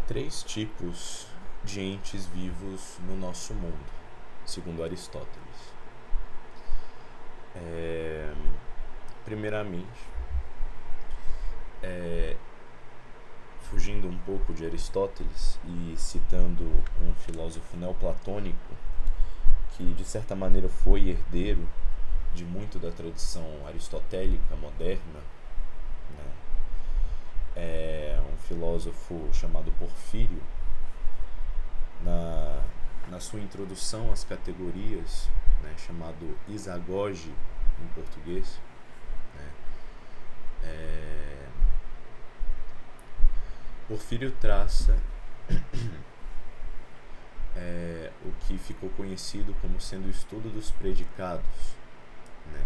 três tipos de entes vivos no nosso mundo, segundo Aristóteles. Primeiramente, fugindo um pouco de Aristóteles e citando um filósofo neoplatônico que de certa maneira foi herdeiro de muito da tradição aristotélica moderna, né? Um filósofo chamado Porfírio, na sua introdução às categorias, né, chamado isagoge em português, né, Porfírio traça o que ficou conhecido como sendo o estudo dos predicados, né?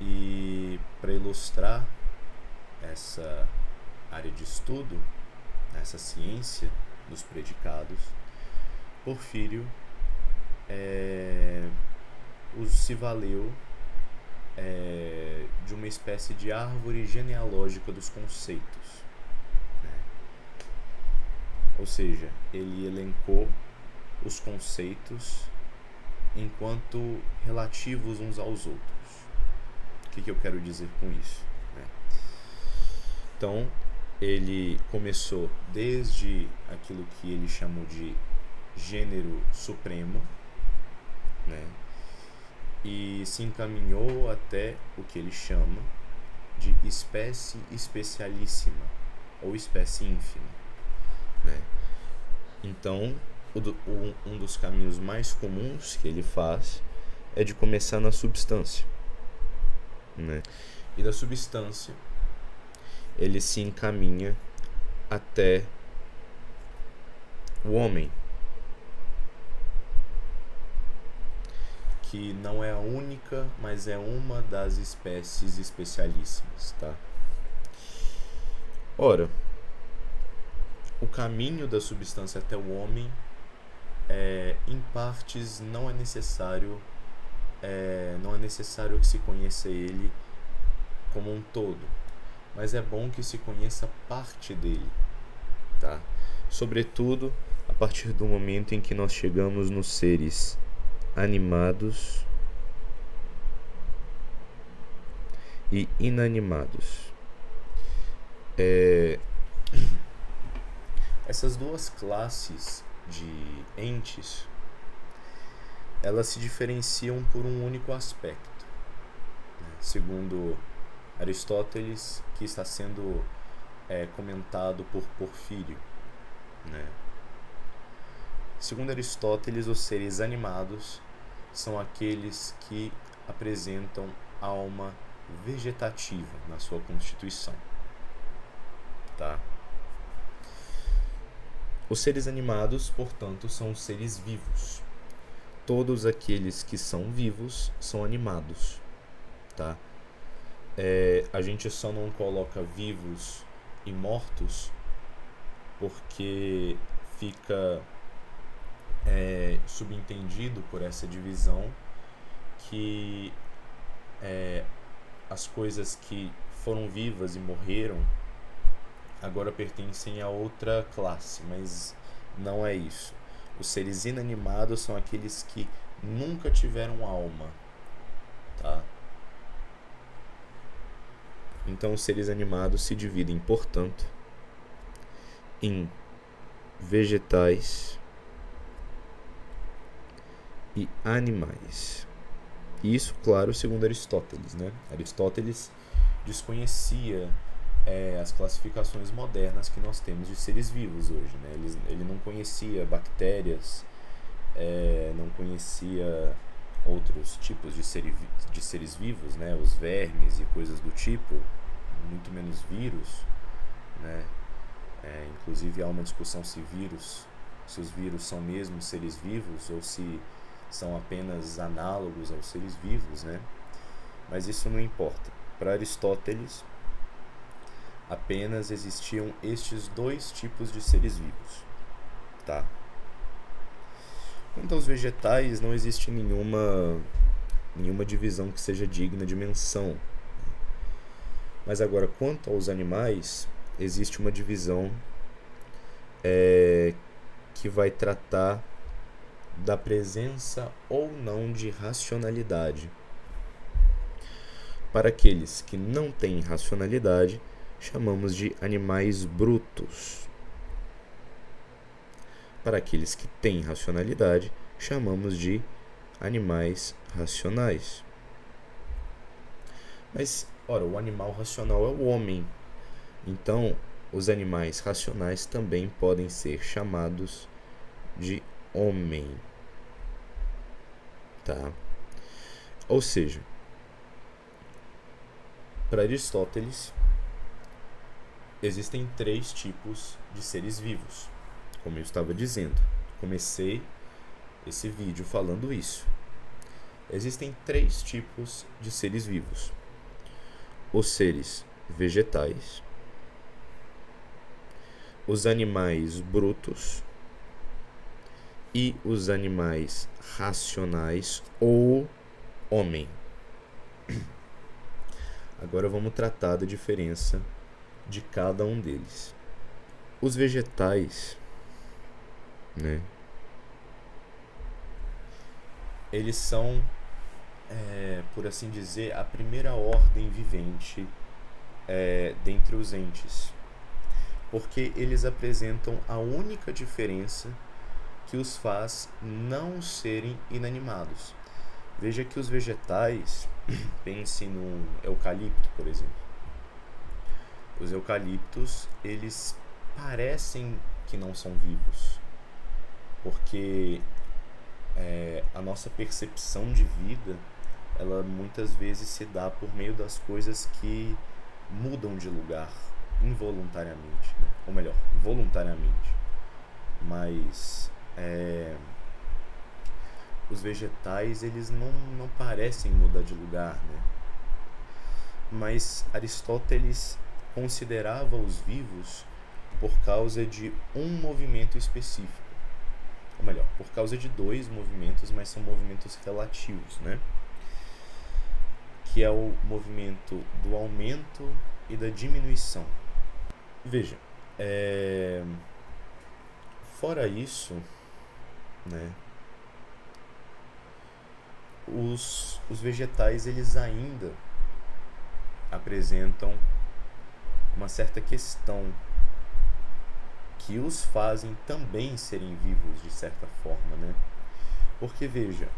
E para ilustrar essa área de estudo, essa ciência dos predicados, Porfírio se valeu de uma espécie de árvore genealógica dos conceitos, né? Ou seja, ele elencou os conceitos enquanto relativos uns aos outros. O que eu quero dizer com isso, né? Então, ele começou desde aquilo que ele chamou de gênero supremo, né, e se encaminhou até o que ele chama de espécie especialíssima ou espécie ínfima, né? Então, um dos caminhos mais comuns que ele faz é de começar na substância, né? E da substância ele se encaminha até o homem, que não é a única, mas é uma das espécies especialíssimas, tá? Ora, o caminho da substância até o homem, em partes, não é necessário que se conheça ele como um todo, mas é bom que se conheça parte dele, tá? Sobretudo a partir do momento em que nós chegamos nos seres animados e inanimados. Essas duas classes de entes, elas se diferenciam por um único aspecto, né? Segundo Aristóteles, que está sendo comentado por Porfírio, né? Segundo Aristóteles, os seres animados são aqueles que apresentam alma vegetativa na sua constituição, tá? Os seres animados, portanto, são os seres vivos. Todos aqueles que são vivos são animados, tá? A gente só não coloca vivos e mortos porque fica subentendido por essa divisão que as coisas que foram vivas e morreram agora pertencem a outra classe, mas não é isso. Os seres inanimados são aqueles que nunca tiveram alma, tá? Então, os seres animados se dividem, portanto, em vegetais e animais. Isso, claro, segundo Aristóteles, né? Aristóteles desconhecia as classificações modernas que nós temos de seres vivos hoje, né? Ele não conhecia bactérias, não conhecia outros tipos de seres vivos, né? Os vermes e coisas do tipo, muito menos vírus, né? Inclusive há uma discussão se os vírus são mesmo seres vivos ou se são apenas análogos aos seres vivos, né? Mas isso não importa. Para Aristóteles, apenas existiam estes dois tipos de seres vivos, tá? Quanto aos vegetais, não existe nenhuma divisão que seja digna de menção. Mas agora, quanto aos animais, existe uma divisão que vai tratar da presença ou não de racionalidade. Para aqueles que não têm racionalidade, chamamos de animais brutos. Para aqueles que têm racionalidade, chamamos de animais racionais. Mas, ora, o animal racional é o homem. Então, os animais racionais também podem ser chamados de homem. Tá? Ou seja, para Aristóteles, existem 3 tipos de seres vivos. Como eu estava dizendo, comecei esse vídeo falando isso. Existem 3 tipos de seres vivos: os seres vegetais, os animais brutos e os animais racionais ou homem. Agora vamos tratar da diferença de cada um deles. Os vegetais, né? Eles são, por assim dizer, a primeira ordem vivente dentre os entes, porque eles apresentam a única diferença que os faz não serem inanimados. Veja que os vegetais, pense no eucalipto, por exemplo. Os eucaliptos, eles parecem que não são vivos, porque a nossa percepção de vida, ela muitas vezes se dá por meio das coisas que mudam de lugar involuntariamente, né? Ou melhor, voluntariamente. Mas os vegetais, eles não parecem mudar de lugar, né? Mas Aristóteles considerava os vivos por causa de um movimento específico. Ou melhor, por causa de 2 movimentos, mas são movimentos relativos, né? Que é o movimento do aumento e da diminuição. Veja, fora isso, né, os vegetais, eles ainda apresentam uma certa questão que os fazem também serem vivos de certa forma, né? Porque veja,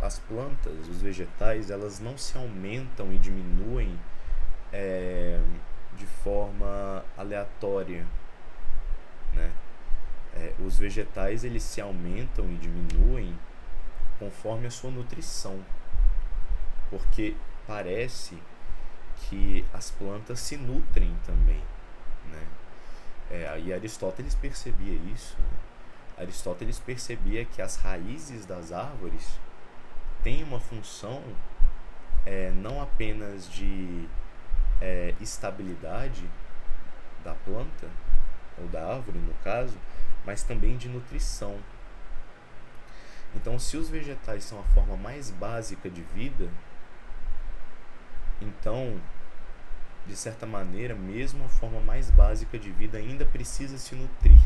as plantas, os vegetais, elas não se aumentam e diminuem de forma aleatória, né? Os vegetais, eles se aumentam e diminuem conforme a sua nutrição, porque parece que as plantas se nutrem também, né? E Aristóteles percebia isso, né? Aristóteles percebia que as raízes das árvores têm uma função não apenas de estabilidade da planta, ou da árvore no caso, mas também de nutrição. Então, se os vegetais são a forma mais básica de vida, então, de certa maneira, mesmo a forma mais básica de vida ainda precisa se nutrir,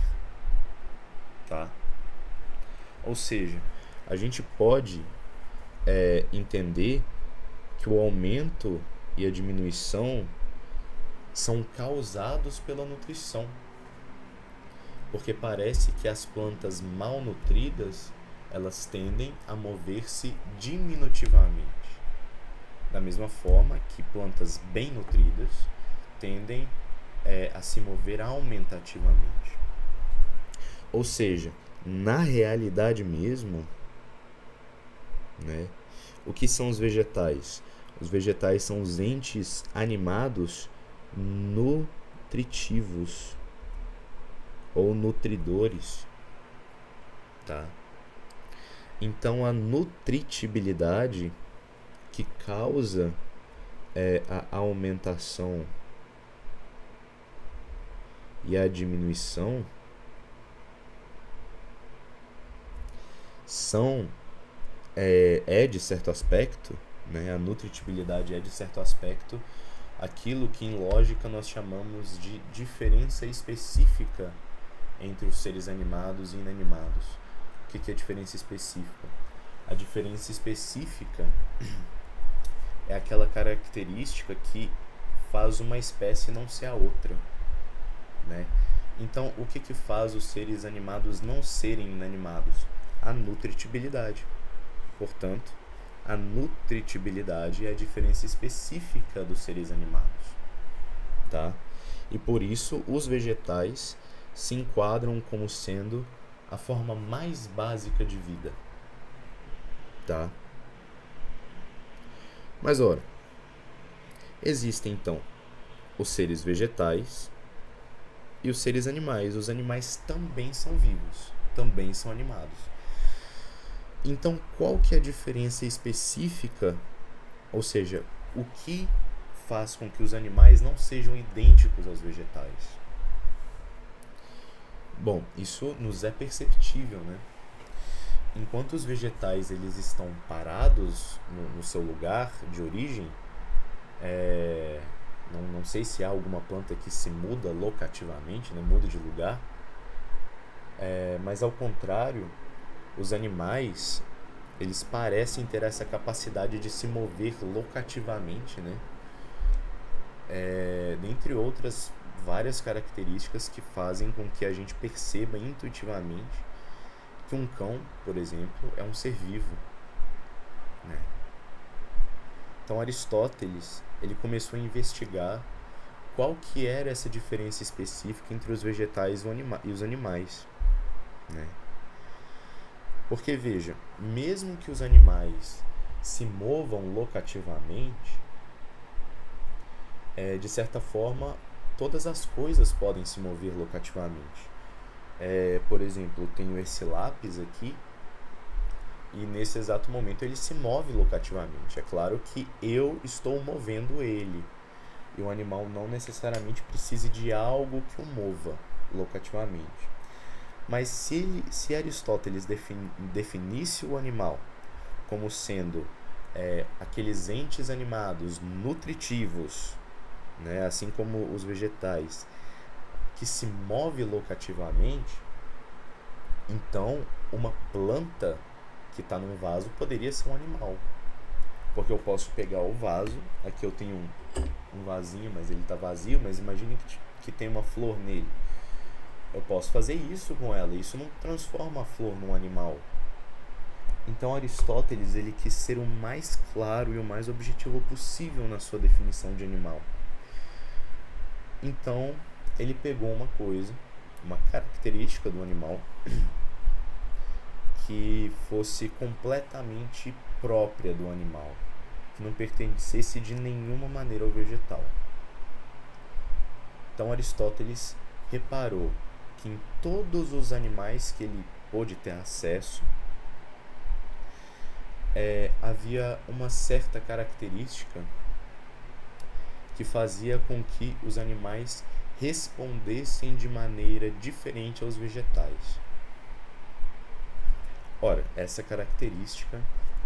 tá? Ou seja, a gente pode entender que o aumento e a diminuição são causados pela nutrição, porque parece que as plantas mal nutridas, elas tendem a mover-se diminutivamente, da mesma forma que plantas bem nutridas tendem a se mover aumentativamente. Ou seja, na realidade mesmo, né, o que são os vegetais? Os vegetais são os entes animados nutritivos ou nutridores, tá? Então, a nutritibilidade que causa a aumentação e a diminuição são de certo aspecto, né? A nutritibilidade de certo aspecto aquilo que em lógica nós chamamos de diferença específica entre os seres animados e inanimados. O que é diferença específica? A diferença específica é aquela característica que faz uma espécie não ser a outra, né? Então, o que faz os seres animados não serem inanimados? A nutritibilidade. Portanto, a nutritibilidade é a diferença específica dos seres animados, tá? E por isso, os vegetais se enquadram como sendo a forma mais básica de vida, tá? Mas, ora, existem, então, os seres vegetais e os seres animais. Os animais também são vivos, também são animados. Então, qual que é a diferença específica? Ou seja, o que faz com que os animais não sejam idênticos aos vegetais? Bom, isso nos é perceptível, né? Enquanto os vegetais eles estão parados no seu lugar de origem, não sei se há alguma planta que se muda locativamente, né? Muda de lugar, mas ao contrário, os animais eles parecem ter essa capacidade de se mover locativamente, né? Dentre outras várias características que fazem com que a gente perceba intuitivamente que um cão, por exemplo, é um ser vivo, né? Então Aristóteles ele começou a investigar qual que era essa diferença específica entre os vegetais e os animais, né? Porque veja, mesmo que os animais se movam locativamente, de certa forma todas as coisas podem se mover locativamente. Por exemplo, eu tenho esse lápis aqui e nesse exato momento ele se move locativamente. É claro que eu estou movendo ele e o animal não necessariamente precise de algo que o mova locativamente. Mas se Aristóteles definisse o animal como sendo aqueles entes animados nutritivos, né, assim como os vegetais, que se move locativamente, então uma planta que está num vaso poderia ser um animal. Porque eu posso pegar o vaso, aqui eu tenho um vasinho, mas ele está vazio, mas imagine que tem uma flor nele. Eu posso fazer isso com ela, isso não transforma a flor num animal. Então Aristóteles ele quis ser o mais claro e o mais objetivo possível na sua definição de animal. Então ele pegou uma coisa, uma característica do animal que fosse completamente própria do animal, que não pertencesse de nenhuma maneira ao vegetal. Então Aristóteles reparou que em todos os animais que ele pôde ter acesso, havia uma certa característica que fazia com que os animais respondessem de maneira diferente aos vegetais. Ora, essa característica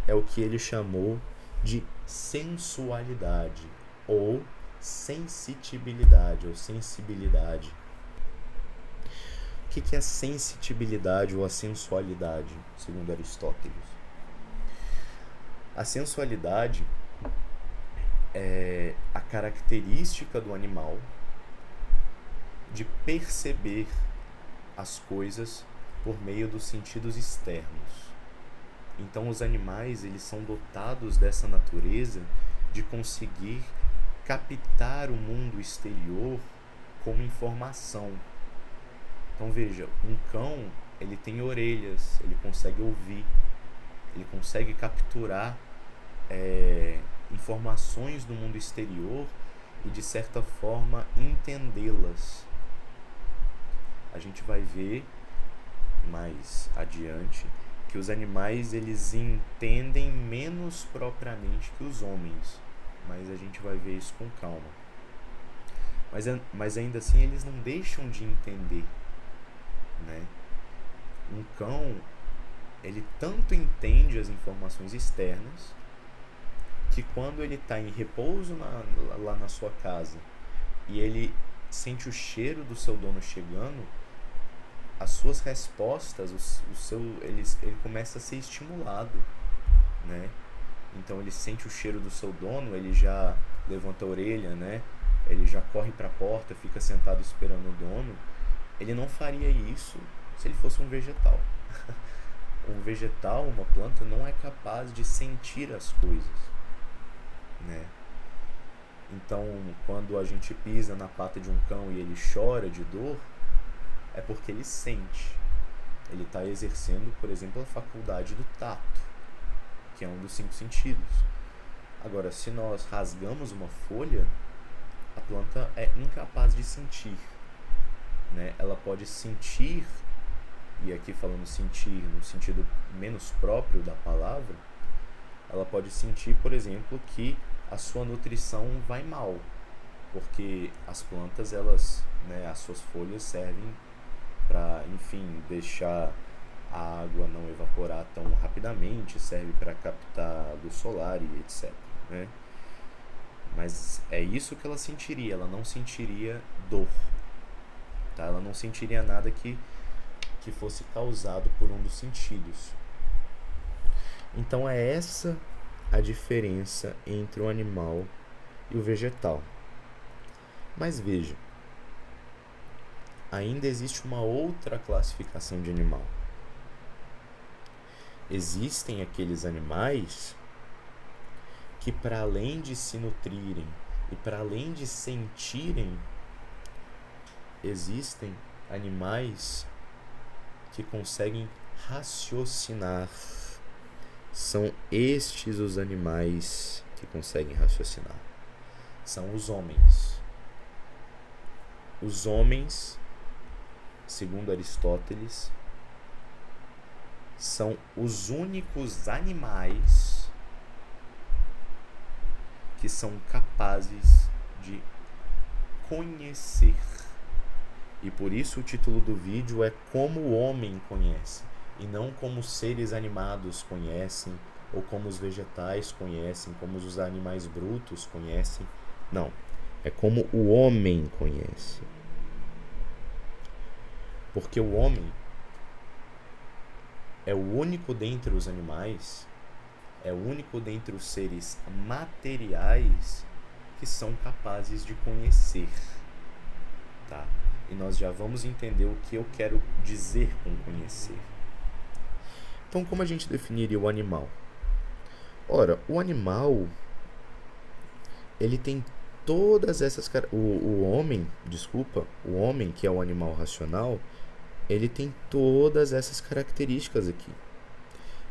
é o que ele chamou de sensualidade ou sensitibilidade ou sensibilidade. O que é a sensitibilidade ou a sensualidade, segundo Aristóteles? A sensualidade é a característica do animal de perceber as coisas por meio dos sentidos externos. Então os animais eles são dotados dessa natureza de conseguir captar o mundo exterior como informação. Então veja, um cão ele tem orelhas, ele consegue ouvir, ele consegue capturar informações do mundo exterior e de certa forma entendê-las. A gente vai ver mais adiante que os animais eles entendem menos propriamente que os homens, mas a gente vai ver isso com calma. Mas ainda assim eles não deixam de entender, né? Um cão ele tanto entende as informações externas que quando ele está em repouso lá na sua casa e ele sente o cheiro do seu dono chegando, as suas respostas, ele começa a ser estimulado, né? Então ele sente o cheiro do seu dono, ele já levanta a orelha, né? Ele já corre para a porta, fica sentado esperando o dono. Ele não faria isso se ele fosse um vegetal. Um vegetal, uma planta, não é capaz de sentir as coisas, né? Então, quando a gente pisa na pata de um cão e ele chora de dor, é porque ele sente. Ele está exercendo, por exemplo, a faculdade do tato, que é um dos 5 sentidos. Agora, se nós rasgamos uma folha, a planta é incapaz de sentir, né? Ela pode sentir, e aqui falando sentir no sentido menos próprio da palavra, ela pode sentir, por exemplo, que a sua nutrição vai mal, porque as plantas, elas, né, as suas folhas servem para, enfim, deixar a água não evaporar tão rapidamente, serve para captar luz solar e etc, né? Mas é isso que ela sentiria, ela não sentiria dor, tá? Ela não sentiria nada que fosse causado por um dos sentidos. Então é essa a diferença entre o animal e o vegetal. Mas veja, ainda existe uma outra classificação de animal. Existem aqueles animais que, para além de se nutrirem e para além de sentirem, existem animais que conseguem raciocinar. São estes os animais que conseguem raciocinar. São os homens. Os homens, segundo Aristóteles, são os únicos animais que são capazes de conhecer. E por isso o título do vídeo é Como o Homem Conhece, e não como os seres animados conhecem, ou como os vegetais conhecem, como os animais brutos conhecem. Não, é como o homem conhece. Porque o homem é o único dentre os animais, é o único dentre os seres materiais que são capazes de conhecer, tá? E nós já vamos entender o que eu quero dizer com conhecer. Então, como a gente definiria o animal? Ora, o animal, ele tem todas essas... O homem, que é o animal racional, ele tem todas essas características aqui.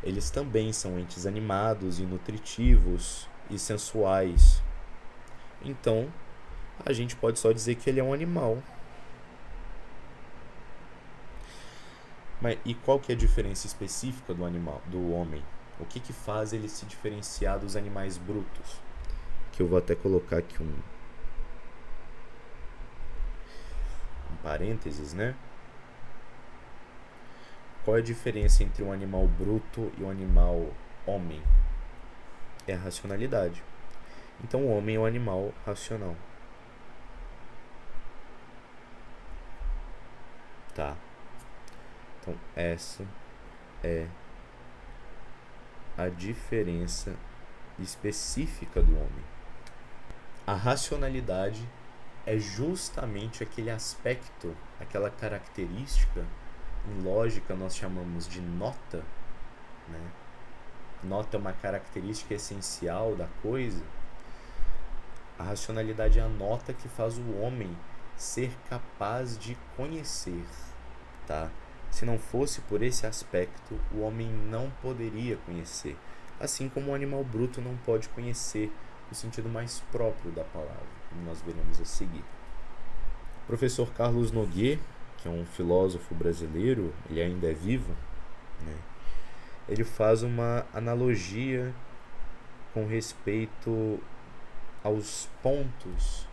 Eles também são entes animados e nutritivos e sensuais. Então, a gente pode só dizer que ele é um animal. Mas e qual que é a diferença específica do animal, do homem? O que faz ele se diferenciar dos animais brutos? Que eu vou até colocar aqui um parênteses, né? Qual é a diferença entre um animal bruto e um animal homem? É a racionalidade. Então o homem é um animal racional. Tá. Então essa é a diferença específica do homem. A racionalidade é justamente aquele aspecto, aquela característica, em lógica nós chamamos de nota, né? Nota é uma característica essencial da coisa. A racionalidade é a nota que faz o homem ser capaz de conhecer, tá? Se não fosse por esse aspecto, o homem não poderia conhecer, assim como o animal bruto não pode conhecer no sentido mais próprio da palavra, como nós veremos a seguir. O professor Carlos Noguet, que é um filósofo brasileiro, ele ainda é vivo, né? Ele faz uma analogia com respeito aos pontos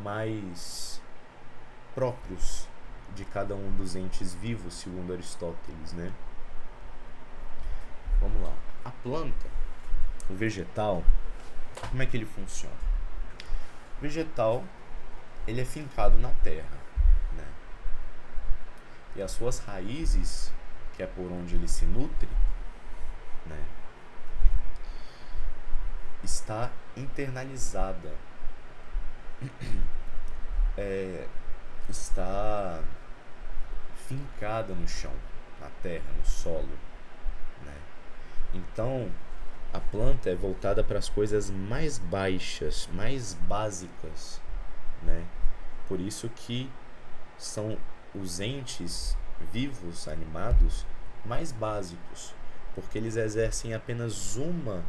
mais próprios de cada um dos entes vivos, segundo Aristóteles, né? Vamos lá. A planta, o vegetal, como é que ele funciona? O vegetal, ele é fincado na terra, né? E as suas raízes, que é por onde ele se nutre, né, está internalizada, está fincada no chão, na terra, no solo, né? Então, a planta é voltada para as coisas mais baixas, mais básicas, né? Por isso que são os entes vivos, animados, mais básicos, porque eles exercem apenas uma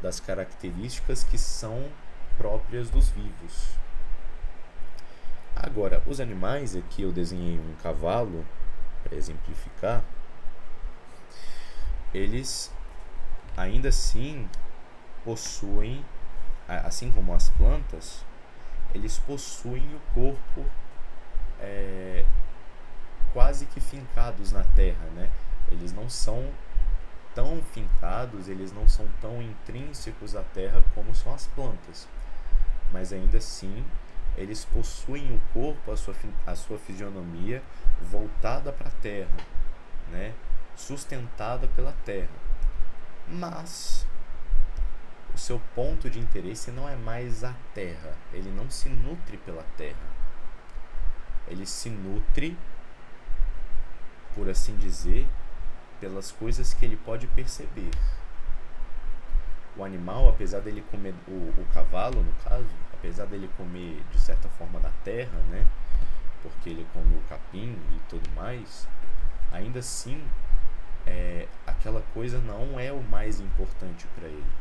das características que são próprias dos vivos. Agora, os animais, aqui eu desenhei um cavalo para exemplificar, eles ainda assim possuem, assim como as plantas, eles possuem o corpo quase que fincados na terra, né? Eles não são tão fincados, eles não são tão intrínsecos à terra como são as plantas, mas ainda assim eles possuem o corpo, a sua fisionomia voltada para a terra, né? Sustentada pela terra. Mas o seu ponto de interesse não é mais a terra, ele não se nutre pela terra, ele se nutre, por assim dizer, pelas coisas que ele pode perceber. O animal, apesar dele comer, o cavalo no caso, apesar dele comer de certa forma da terra, né, porque ele come o capim e tudo mais, ainda assim aquela coisa não é o mais importante para ele.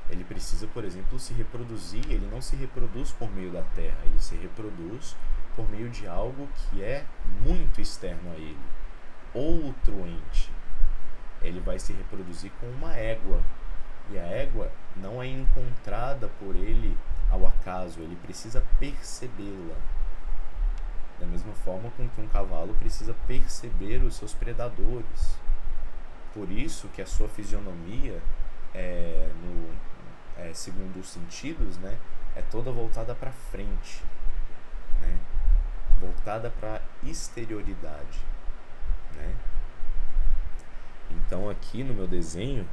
Ele precisa, por exemplo, se reproduzir. Ele não se reproduz por meio da terra, ele se reproduz por meio de algo que é muito externo a ele, outro ente. Ele vai se reproduzir com uma égua, e a égua não é encontrada por ele ao acaso, ele precisa percebê-la. Da mesma forma com que um cavalo precisa perceber os seus predadores. Por isso que a sua fisionomia, segundo os sentidos, né, é toda voltada para frente, né, voltada para a exterioridade, né? Então aqui no meu desenho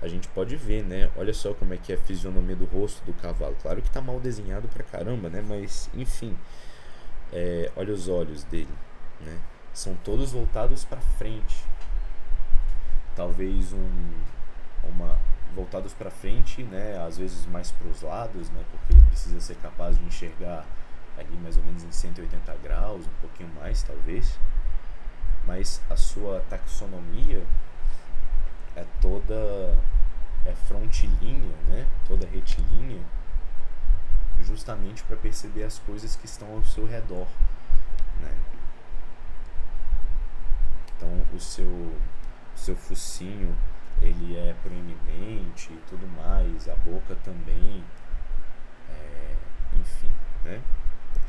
a gente pode ver, né? Olha só como é que é a fisionomia do rosto do cavalo. Claro que tá mal desenhado pra caramba, né? Mas enfim, olha os olhos dele, né? São todos voltados para frente. Talvez voltados para frente, né? Às vezes mais para os lados, né? Porque ele precisa ser capaz de enxergar ali mais ou menos em 180 graus, um pouquinho mais talvez. Mas a sua taxonomia é toda frontilínea, né? Toda retilínea, justamente para perceber as coisas que estão ao seu redor, né? Então o seu focinho, ele é proeminente e tudo mais, a boca também, enfim, né?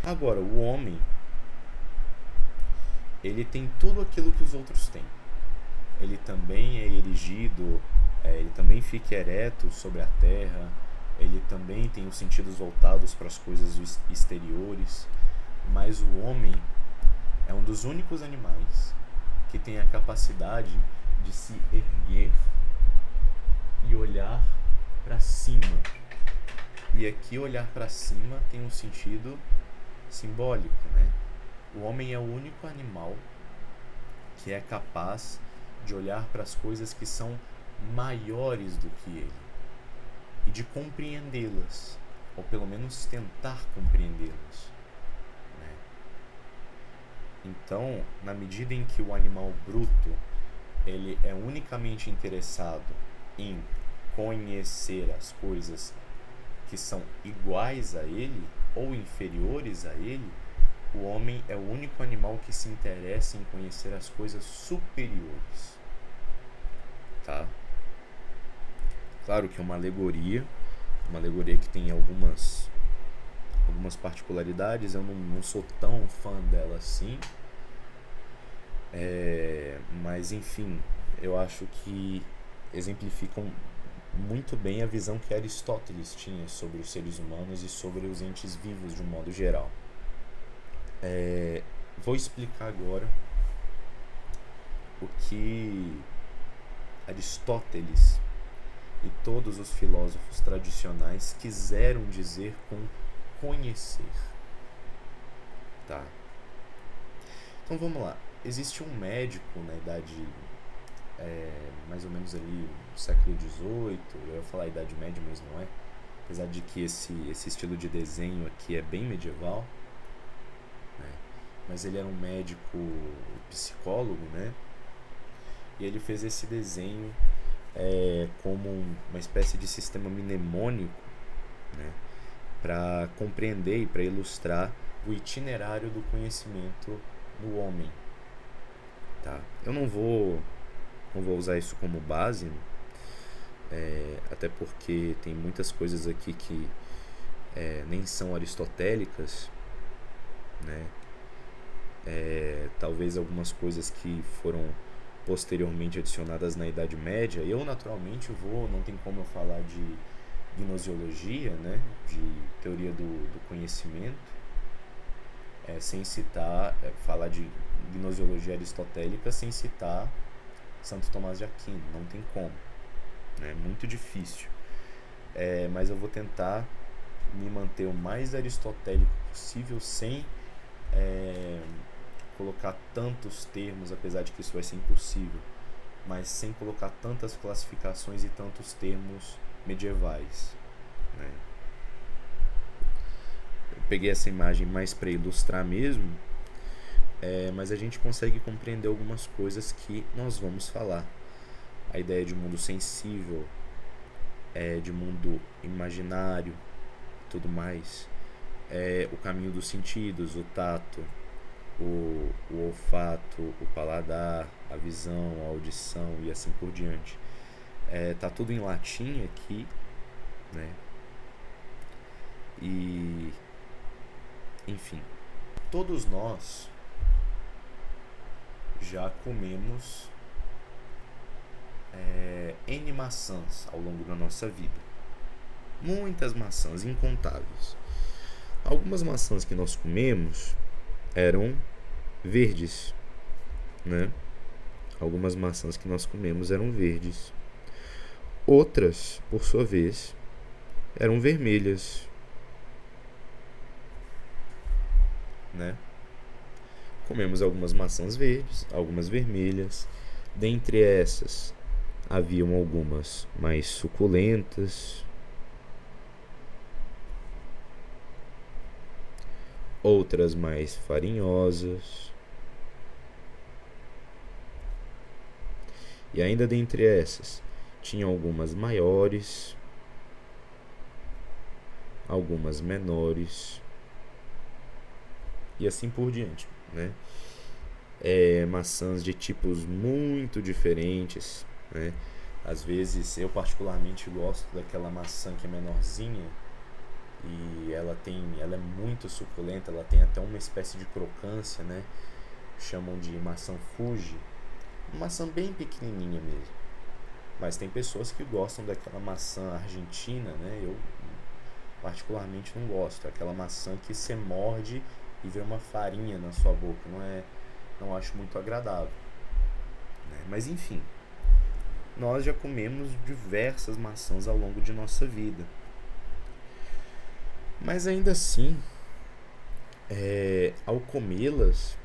Agora, o homem, ele tem tudo aquilo que os outros têm. Ele também é erigido, ele também fica ereto sobre a terra, ele também tem os sentidos voltados para as coisas exteriores, mas o homem é um dos únicos animais que tem a capacidade de se erguer e olhar para cima. E aqui olhar para cima tem um sentido simbólico, né? O homem é o único animal que é capaz de olhar para as coisas que são maiores do que ele e de compreendê-las, ou pelo menos tentar compreendê-las, né? Então, na medida em que o animal bruto ele é unicamente interessado em conhecer as coisas que são iguais a ele ou inferiores a ele, o homem é o único animal que se interessa em conhecer as coisas superiores, tá? Claro que é uma alegoria que tem algumas particularidades, eu não sou tão fã dela assim, mas enfim, eu acho que exemplificam muito bem a visão que Aristóteles tinha sobre os seres humanos e sobre os entes vivos de um modo geral. Vou explicar agora o que Aristóteles e todos os filósofos tradicionais quiseram dizer com conhecer. Tá? Então vamos lá. Existe um médico na idade, mais ou menos ali no século XVIII, eu ia falar Idade Média, mas não é, apesar de que esse estilo de desenho aqui é bem medieval, né? Mas ele era um médico psicólogo, né? E ele fez esse desenho como uma espécie de sistema mnemônico, né? Para compreender e para ilustrar o itinerário do conhecimento no homem. Tá? Eu não vou usar isso como base, até porque tem muitas coisas aqui que nem são aristotélicas, né? Talvez algumas coisas que foram posteriormente adicionadas na Idade Média. Eu naturalmente não tem como eu falar de gnosiologia, né? De teoria do conhecimento, sem citar, falar de gnosiologia aristotélica sem citar Santo Tomás de Aquino, não tem como, é muito difícil, mas eu vou tentar me manter o mais aristotélico possível sem colocar tantos termos, apesar de que isso vai ser impossível, mas sem colocar tantas classificações e tantos termos medievais, né? Eu peguei essa imagem mais para ilustrar mesmo, mas a gente consegue compreender algumas coisas que nós vamos falar. A ideia de mundo sensível, de mundo imaginário, tudo mais, o caminho dos sentidos, o tato, o olfato, o paladar, a visão, a audição e assim por diante. Tá tudo em latim aqui, né? E enfim, todos nós já comemos N maçãs ao longo da nossa vida. Muitas maçãs, incontáveis. Algumas maçãs que nós comemos eram verdes, né? Algumas maçãs que nós comemos eram verdes. Outras, por sua vez, eram vermelhas, né? Comemos algumas maçãs verdes, algumas vermelhas. Dentre essas, haviam algumas mais suculentas, outras mais farinhosas. E ainda dentre essas, tinha algumas maiores, algumas menores, e assim por diante, né? Maçãs de tipos muito diferentes, né? Às vezes, eu particularmente gosto daquela maçã que é menorzinha e ela é muito suculenta, ela tem até uma espécie de crocância, né? Chamam de maçã Fuji, uma maçã bem pequenininha mesmo. Mas tem pessoas que gostam daquela maçã argentina, né? Eu particularmente não gosto, aquela maçã que você morde e vê uma farinha na sua boca, não acho muito agradável, né? Mas enfim, nós já comemos diversas maçãs ao longo de nossa vida, mas ainda assim, ao comê-las,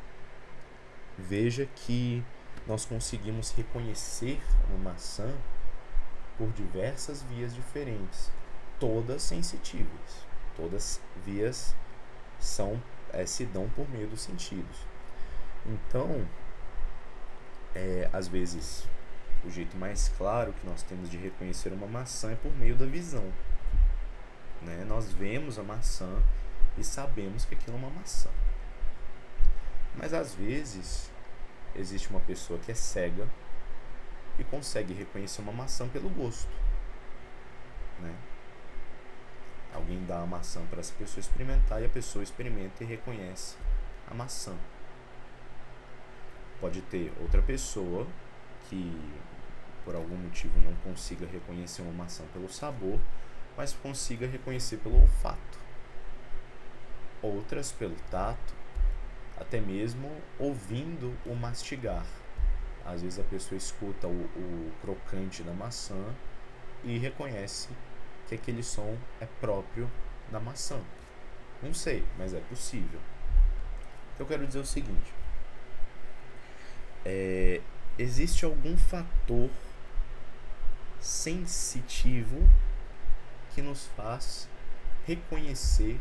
veja que nós conseguimos reconhecer uma maçã por diversas vias diferentes, todas sensitíveis, todas vias se dão por meio dos sentidos. Então, às vezes, o jeito mais claro que nós temos de reconhecer uma maçã é por meio da visão, né? Nós vemos a maçã e sabemos que aquilo é uma maçã. Mas às vezes existe uma pessoa que é cega e consegue reconhecer uma maçã pelo gosto, né? Alguém dá a maçã para essa pessoa experimentar e a pessoa experimenta e reconhece a maçã. Pode ter outra pessoa que por algum motivo não consiga reconhecer uma maçã pelo sabor, mas consiga reconhecer pelo olfato. Outras pelo tato, até mesmo ouvindo o mastigar. Às vezes a pessoa escuta o crocante da maçã e reconhece que aquele som é próprio da maçã. Não sei, mas é possível. Eu quero dizer o seguinte: existe algum fator sensitivo que nos faz reconhecer,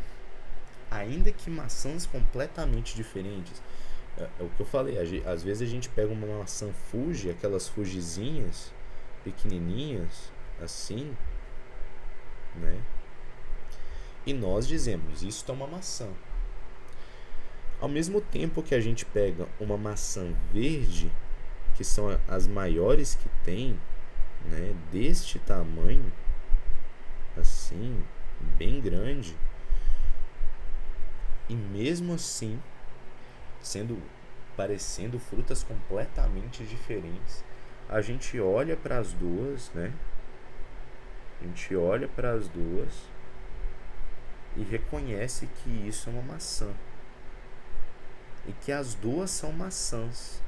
ainda que maçãs completamente diferentes. É o que eu falei, às vezes a gente pega uma maçã Fuji, aquelas Fujizinhas pequenininhas assim, né? E nós dizemos, isso é uma maçã. Ao mesmo tempo que a gente pega uma maçã verde, que são as maiores que tem, né, deste tamanho, assim, bem grande, e mesmo assim, parecendo frutas completamente diferentes, a gente olha para as duas, né? A gente olha para as duas e reconhece que isso é uma maçã e que as duas são maçãs.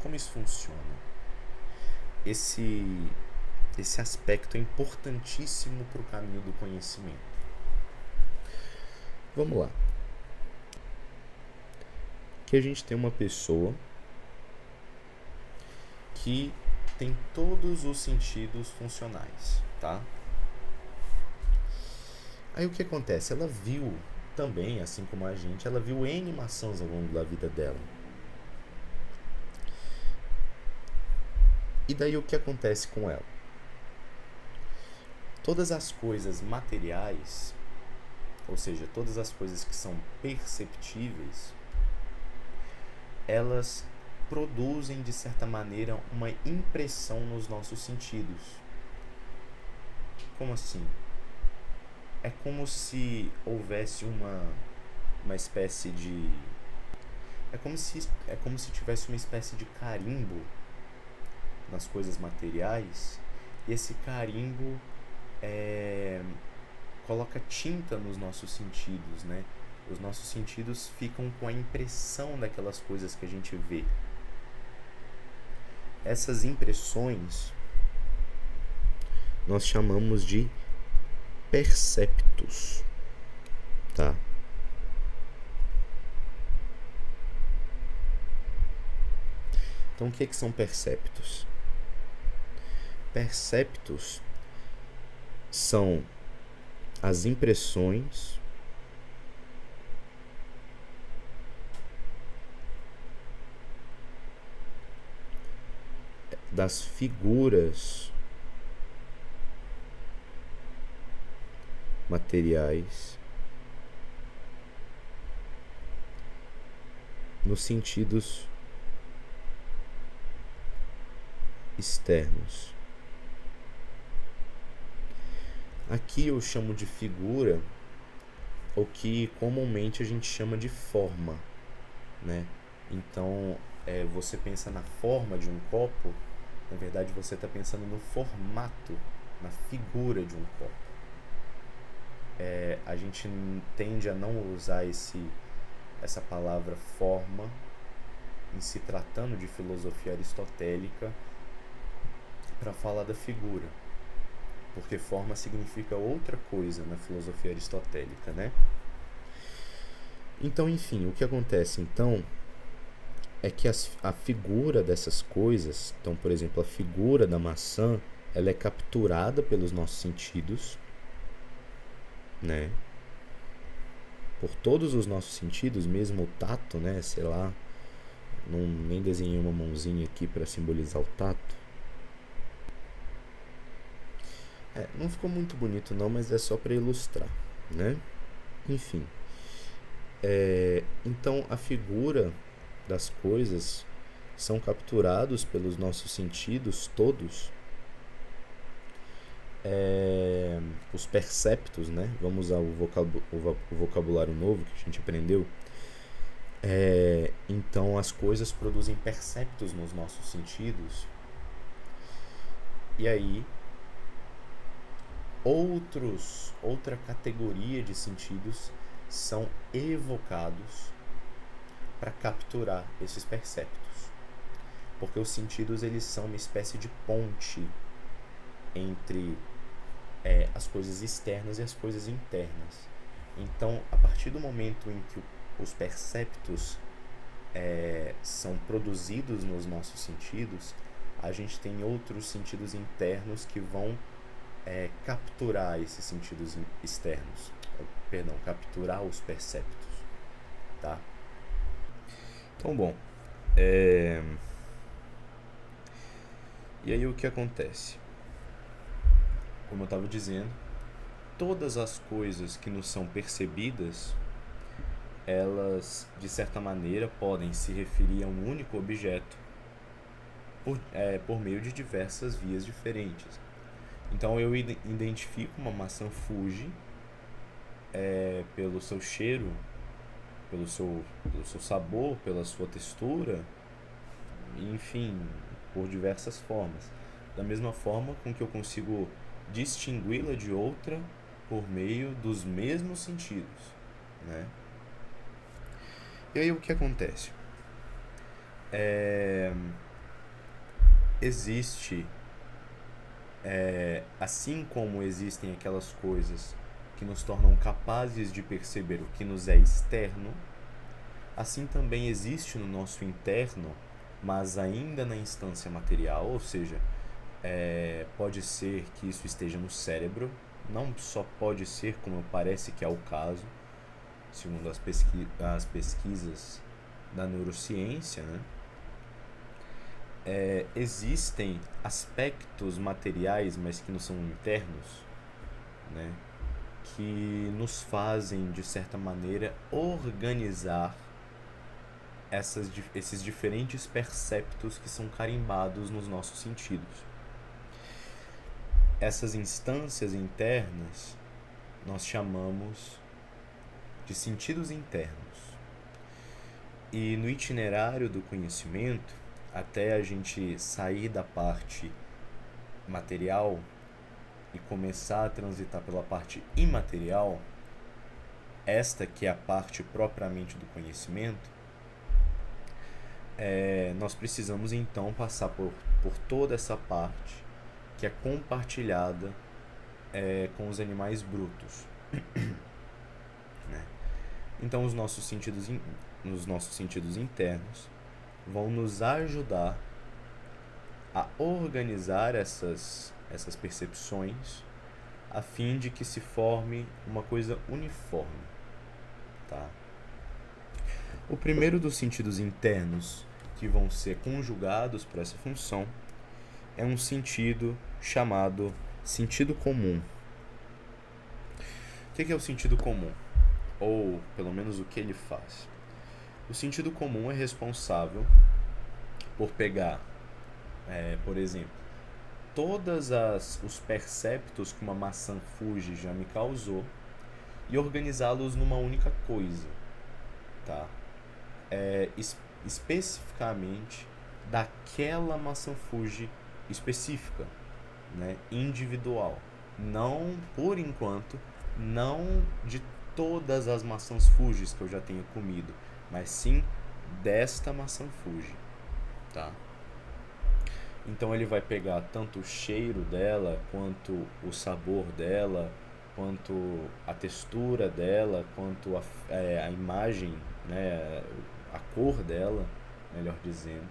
Como isso funciona? Esse aspecto é importantíssimo para o caminho do conhecimento. Vamos lá. Aqui a gente tem uma pessoa que tem todos os sentidos funcionais, tá? Aí o que acontece? Ela viu também, assim como a gente, ela viu N maçãs ao longo da vida dela. E daí o que acontece com ela? Todas as coisas materiais, ou seja, todas as coisas que são perceptíveis, elas produzem, de certa maneira, uma impressão nos nossos sentidos. Como assim? É como se houvesse uma espécie de... É como se tivesse uma espécie de carimbo nas coisas materiais, e esse carimbo coloca tinta nos nossos sentidos, né? Os nossos sentidos ficam com a impressão daquelas coisas que a gente vê. Essas impressões nós chamamos de perceptos, tá? Então, o que são perceptos? Perceptos são as impressões das figuras materiais nos sentidos externos. Aqui eu chamo de figura o que comumente a gente chama de forma, né? Então, você pensa na forma de um copo, na verdade você está pensando no formato, na figura de um copo. A gente tende a não usar essa palavra forma em se tratando de filosofia aristotélica para falar da figura, porque forma significa outra coisa na filosofia aristotélica, né? Então, enfim, o que acontece então é que a figura dessas coisas, então, por exemplo, a figura da maçã, ela é capturada pelos nossos sentidos, né? Por todos os nossos sentidos, mesmo o tato, né? Sei lá, nem desenhei uma mãozinha aqui para simbolizar o tato. Não ficou muito bonito não, mas é só para ilustrar, né? Enfim, então a figura das coisas são capturados pelos nossos sentidos todos, os perceptos, né? Vamos usar o vocabulário novo que a gente aprendeu. Então as coisas produzem perceptos nos nossos sentidos, e aí outra categoria de sentidos são evocados para capturar esses perceptos, porque os sentidos eles são uma espécie de ponte entre as coisas externas e as coisas internas. Então, a partir do momento em que os perceptos são produzidos nos nossos sentidos, a gente tem outros sentidos internos que vão capturar esses sentidos externos, capturar os perceptos, tá? Então, bom, e aí o que acontece? Como eu estava dizendo, todas as coisas que nos são percebidas, elas, de certa maneira, podem se referir a um único objeto por meio de diversas vias diferentes. Então, eu identifico uma maçã Fuji pelo seu cheiro, pelo seu sabor, pela sua textura, enfim, por diversas formas. Da mesma forma com que eu consigo distingui-la de outra por meio dos mesmos sentidos, né? E aí o que acontece? Existe, assim como existem aquelas coisas que nos tornam capazes de perceber o que nos é externo, assim também existe no nosso interno, mas ainda na instância material, ou seja, pode ser que isso esteja no cérebro, não só pode ser, como parece que é o caso, segundo as pesquisas da neurociência, né? Existem aspectos materiais, mas que não são internos, né? Que nos fazem, de certa maneira, organizar esses diferentes perceptos que são carimbados nos nossos sentidos. Essas instâncias internas nós chamamos de sentidos internos. E no itinerário do conhecimento, até a gente sair da parte material e começar a transitar pela parte imaterial, esta que é a parte propriamente do conhecimento, nós precisamos então passar por toda essa parte que é compartilhada com os animais brutos. Né? Então os nossos sentidos internos vão nos ajudar a organizar essas percepções a fim de que se forme uma coisa uniforme, tá? O primeiro dos sentidos internos que vão ser conjugados para essa função é um sentido chamado sentido comum. O que é o sentido comum? Ou, pelo menos, o que ele faz? O sentido comum é responsável por pegar, por exemplo, todos os perceptos que uma maçã Fuji já me causou e organizá-los numa única coisa, tá? Especificamente daquela maçã Fuji específica, né? Individual. Não, por enquanto, não de todas as maçãs Fuji que eu já tenho comido, mas sim desta maçã Fuji, tá? Então ele vai pegar tanto o cheiro dela, quanto o sabor dela, quanto a textura dela, quanto a imagem, né, a cor dela, melhor dizendo,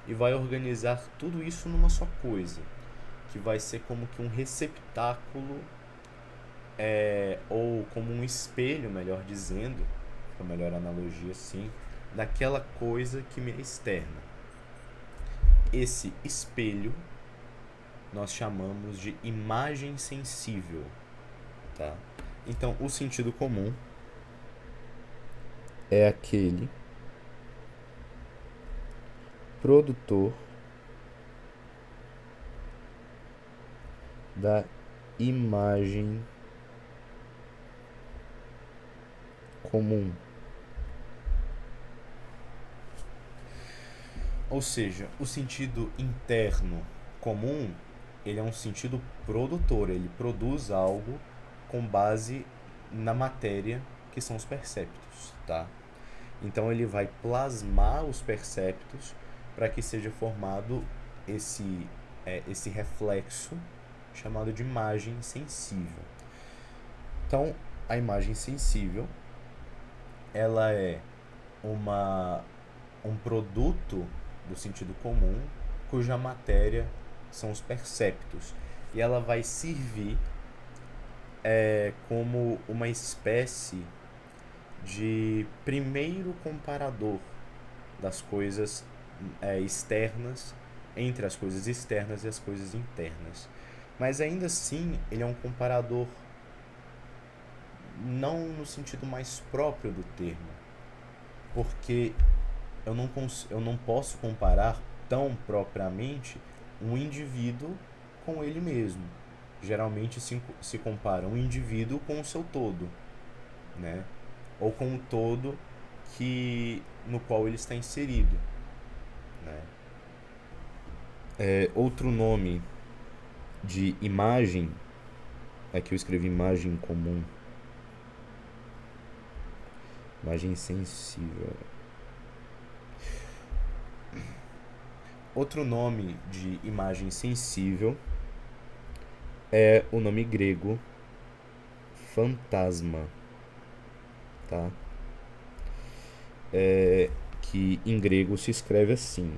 e vai organizar tudo isso numa só coisa, que vai ser como que um receptáculo, ou como um espelho, melhor dizendo, a melhor analogia assim, daquela coisa que me é externa. Esse espelho nós chamamos de imagem sensível, tá? Então, o sentido comum é aquele produtor da imagem comum. Ou seja, o sentido interno comum, ele é um sentido produtor, ele produz algo com base na matéria que são os perceptos, tá? Então ele vai plasmar os perceptos para que seja formado esse reflexo chamado de imagem sensível. Então, a imagem sensível, ela é um produto do sentido comum cuja matéria são os perceptos. E ela vai servir como uma espécie de primeiro comparador das coisas externas, entre as coisas externas e as coisas internas. Mas ainda assim, ele é um comparador não no sentido mais próprio do termo, porque eu não posso comparar tão propriamente um indivíduo com ele mesmo. Geralmente se compara um indivíduo com o seu todo, né? Ou com o todo no qual ele está inserido, né? Outro nome de imagem, aqui eu escrevi imagem comum, imagem sensível. Outro nome de imagem sensível é o nome grego fantasma, tá? Que em grego se escreve assim,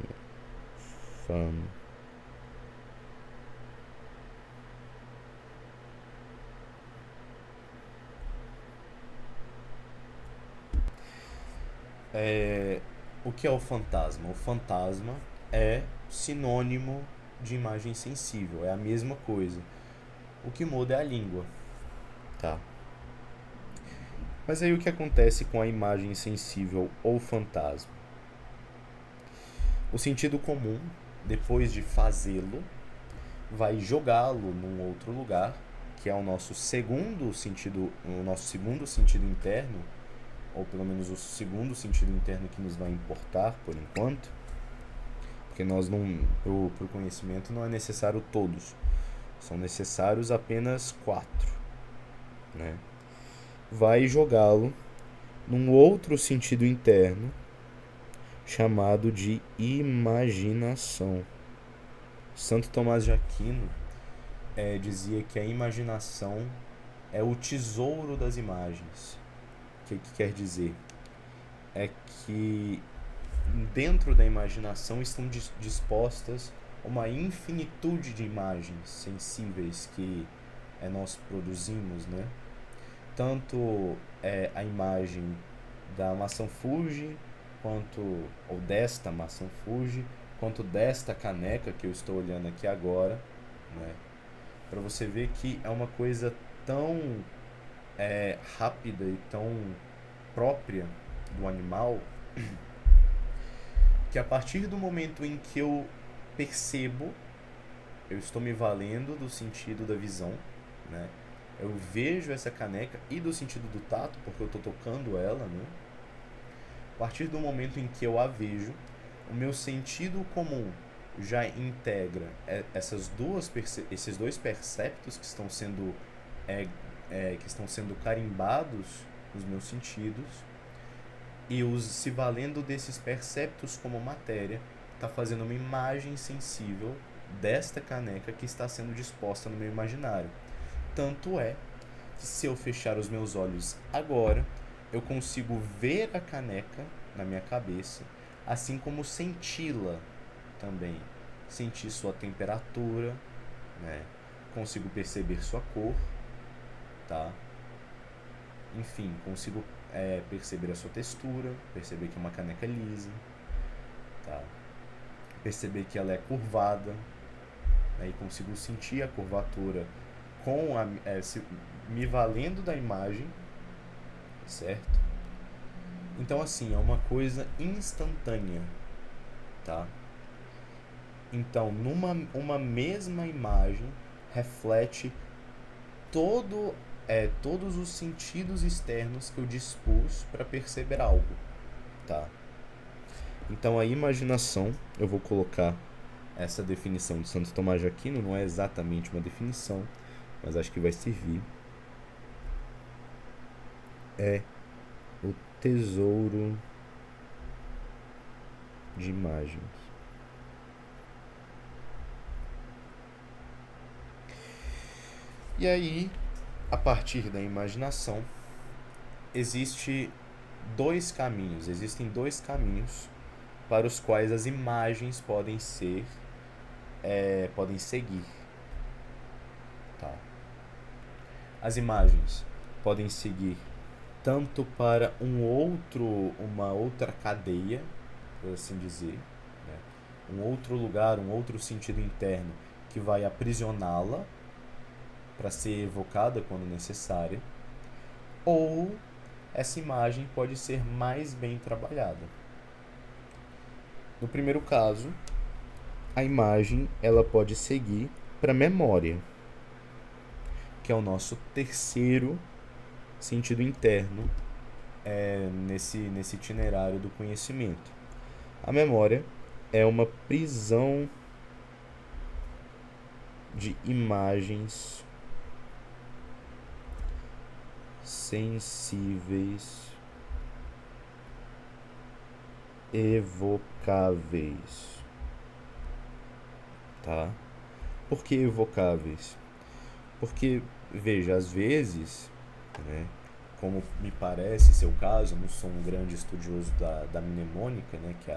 o que é o fantasma? O fantasma é sinônimo de imagem sensível, é a mesma coisa. O que muda é a língua, tá? Mas aí o que acontece com a imagem sensível ou fantasma? O sentido comum, depois de fazê-lo, vai jogá-lo num outro lugar, que é o nosso segundo sentido interno, ou pelo menos o segundo sentido interno que nos vai importar por enquanto, porque nós não, pro conhecimento não é necessário todos, são necessários apenas 4, né? Vai jogá-lo num outro sentido interno chamado de imaginação. Santo Tomás de Aquino dizia que a imaginação é o tesouro das imagens. O que quer dizer? É que dentro da imaginação estão dispostas uma infinitude de imagens sensíveis que nós produzimos, né? Tanto a imagem da maçã Fuji, ou desta maçã Fuji, quanto desta caneca que eu estou olhando aqui agora, né? Para você ver que é uma coisa tão rápida e tão própria do animal, que a partir do momento em que eu percebo, eu estou me valendo do sentido da visão, né? Eu vejo essa caneca e do sentido do tato, porque eu estou tocando ela, né? A partir do momento em que eu a vejo, o meu sentido comum já integra esses dois perceptos que estão sendo carimbados nos meus sentidos, e se valendo desses perceptos como matéria, está fazendo uma imagem sensível desta caneca que está sendo disposta no meu imaginário. Tanto é que, se eu fechar os meus olhos agora, eu consigo ver a caneca na minha cabeça, assim como senti-la também. Sentir sua temperatura, né? Consigo perceber sua cor, tá? Enfim, consigo perceber a sua textura, perceber que é uma caneca lisa, tá? Perceber que ela é curvada, né? E consigo sentir a curvatura me valendo da imagem, certo? Então, assim, é uma coisa instantânea, tá? Então, uma mesma imagem reflete todos os sentidos externos que eu dispus para perceber algo, tá? Então a imaginação, eu vou colocar essa definição de Santo Tomás de Aquino, não é exatamente uma definição, mas acho que vai servir. É o tesouro de imagens. E aí, a partir da imaginação, existem dois caminhos para os quais as imagens podem seguir. Tá? As imagens podem seguir tanto para uma outra cadeia, por assim dizer, né? Um outro lugar, um outro sentido interno que vai aprisioná-la para ser evocada quando necessária, ou essa imagem pode ser mais bem trabalhada. No primeiro caso, a imagem ela pode seguir para a memória, que é o nosso terceiro sentido interno nesse itinerário do conhecimento. A memória é uma prisão de imagens sensíveis, evocáveis. Tá? Por que evocáveis? Porque, veja, às vezes, né, como me parece ser o caso, eu não sou um grande estudioso da mnemônica, né, que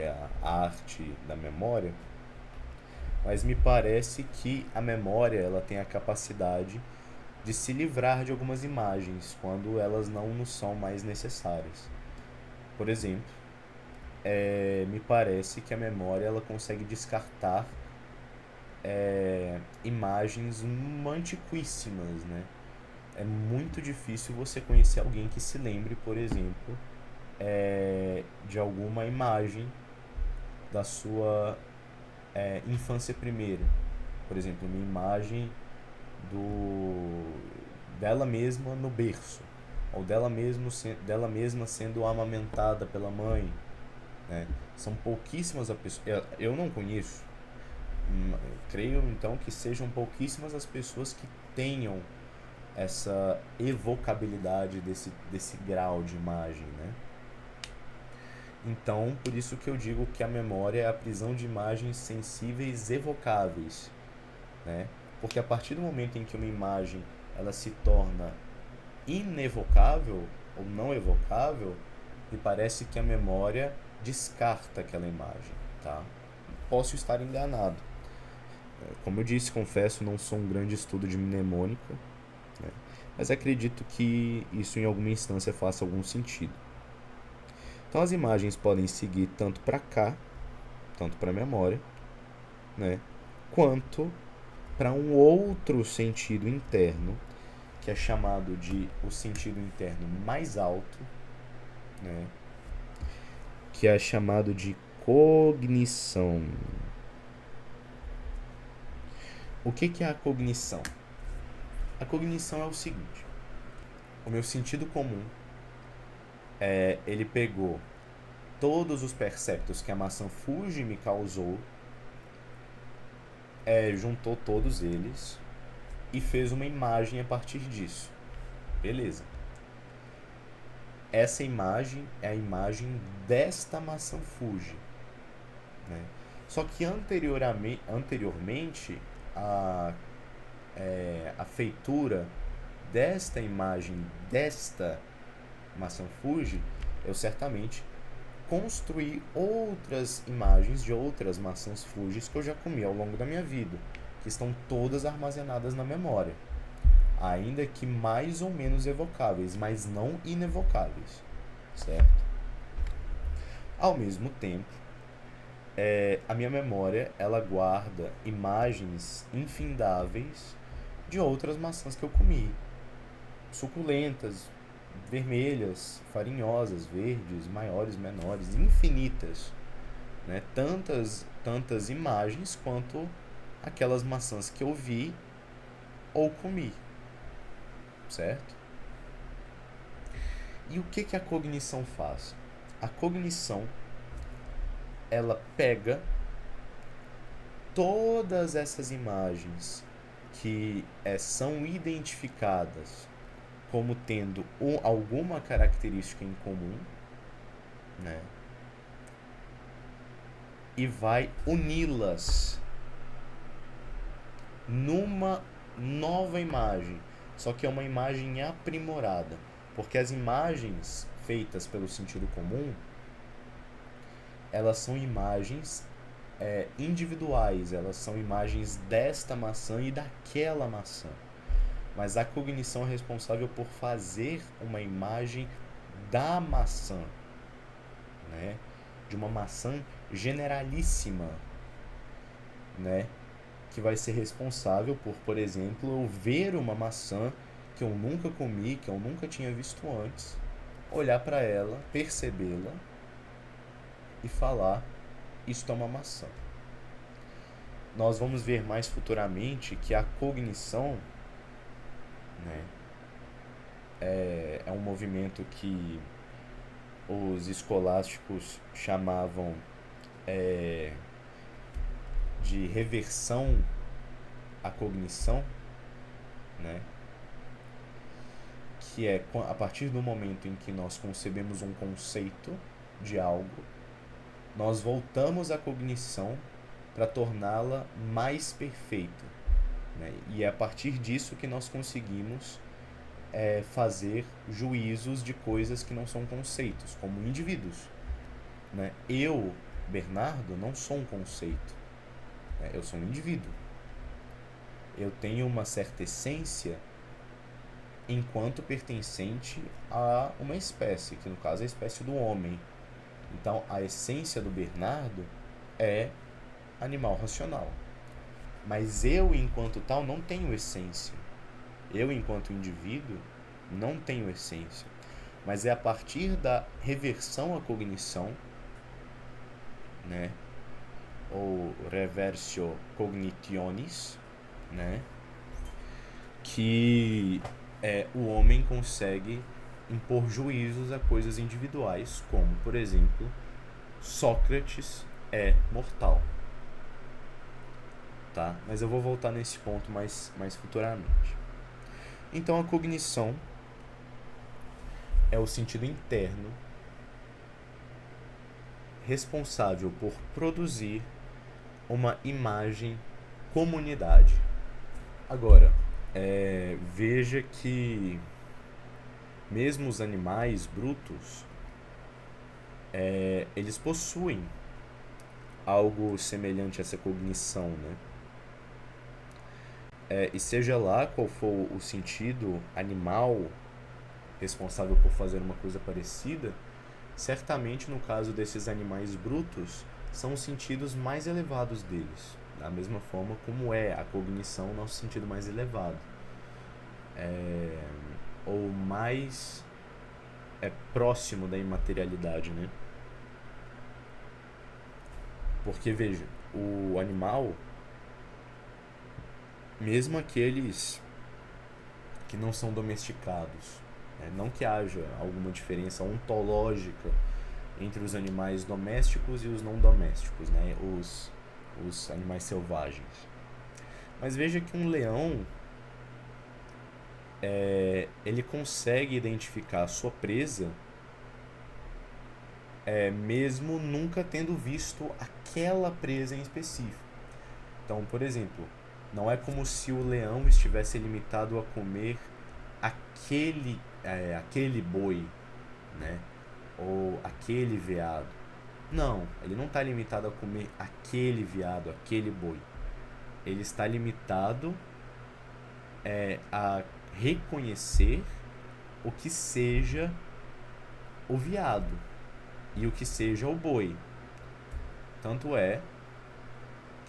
é a arte da memória, mas me parece que a memória ela tem a capacidade de se livrar de algumas imagens quando elas não nos são mais necessárias. Por exemplo, me parece que a memória ela consegue descartar imagens antiquíssimas, né? É muito difícil você conhecer alguém que se lembre, por exemplo, de alguma imagem da sua infância primeira. Por exemplo, uma imagem dela mesma no berço, ou dela mesma sendo amamentada pela mãe, né? São pouquíssimas as pessoas. Eu não conheço. Creio então que sejam pouquíssimas as pessoas que tenham essa evocabilidade desse grau de imagem, né? Então, por isso que eu digo que a memória é a prisão de imagens sensíveis evocáveis, né? Porque a partir do momento em que uma imagem ela se torna inevocável ou não evocável, me parece que a memória descarta aquela imagem, tá? Posso estar enganado. Como eu disse, confesso, não sou um grande estudo de mnemônica, né? Mas acredito que isso em alguma instância faça algum sentido. Então as imagens podem seguir tanto para cá, tanto para a memória, né, quanto para um outro sentido interno, que é chamado de o sentido interno mais alto, né, que é chamado de cognição. O que é a cognição? A cognição é o seguinte: o meu sentido comum ele pegou todos os perceptos que a maçã Fuji me causou, juntou todos eles e fez uma imagem a partir disso. Beleza. Essa imagem é a imagem desta maçã Fuji, né? Só que anteriormente a feitura desta imagem desta maçã Fuji, eu certamente construí outras imagens de outras maçãs Fujis que eu já comi ao longo da minha vida, que estão todas armazenadas na memória, ainda que mais ou menos evocáveis, mas não inevocáveis, certo? Ao mesmo tempo, a minha memória ela guarda imagens infindáveis de outras maçãs que eu comi, suculentas, vermelhas, farinhosas, verdes, maiores, menores, infinitas, né? Tantas imagens quanto aquelas maçãs que eu vi ou comi, certo? E o que a cognição faz? A cognição ela pega todas essas imagens que são identificadas como tendo alguma característica em comum, né? E vai uni-las numa nova imagem, só que é uma imagem aprimorada, porque as imagens feitas pelo sentido comum, elas são imagens individuais, elas são imagens desta maçã e daquela maçã. Mas a cognição é responsável por fazer uma imagem da maçã, né? De uma maçã generalíssima, né? Que vai ser responsável por exemplo, eu ver uma maçã que eu nunca comi, que eu nunca tinha visto antes, olhar para ela, percebê-la e falar: isto é uma maçã. Nós vamos ver mais futuramente que a cognição, né, é um movimento que os escolásticos chamavam de reversão à cognição, né, que é a partir do momento em que nós concebemos um conceito de algo, nós voltamos à cognição para torná-la mais perfeita, né? E é a partir disso que nós conseguimos fazer juízos de coisas que não são conceitos, como indivíduos, né? Eu, Bernardo, não sou um conceito, né? Eu sou um indivíduo. Eu tenho uma certa essência enquanto pertencente a uma espécie, que no caso é a espécie do homem. Então, a essência do Bernardo é animal racional. Mas eu, enquanto tal, não tenho essência. Eu, enquanto indivíduo, não tenho essência. Mas é a partir da reversão à cognição, né? Ou reversio cognitionis, né? Que o homem consegue impor juízos a coisas individuais, como, por exemplo, Sócrates é mortal. Tá? Mas eu vou voltar nesse ponto mais futuramente. Então, a cognição é o sentido interno responsável por produzir uma imagem comunidade. Agora, veja que mesmo os animais brutos, eles possuem algo semelhante a essa cognição, né? E seja lá qual for o sentido animal responsável por fazer uma coisa parecida, certamente no caso desses animais brutos, são os sentidos mais elevados deles, da mesma forma como é a cognição nosso sentido mais elevado, ou mais próximo da imaterialidade, né? Porque veja, o animal, mesmo aqueles que não são domesticados, né? Não que haja alguma diferença ontológica entre os animais domésticos e os não domésticos, né? Os animais selvagens. Mas veja que um leão, ele consegue identificar a sua presa, mesmo nunca tendo visto aquela presa em específico. Então, por exemplo, não é como se o leão estivesse limitado a comer aquele boi, né? Ou aquele veado. Não, ele não está limitado a comer aquele veado, aquele boi. Ele está limitado a reconhecer o que seja o veado e o que seja o boi. Tanto é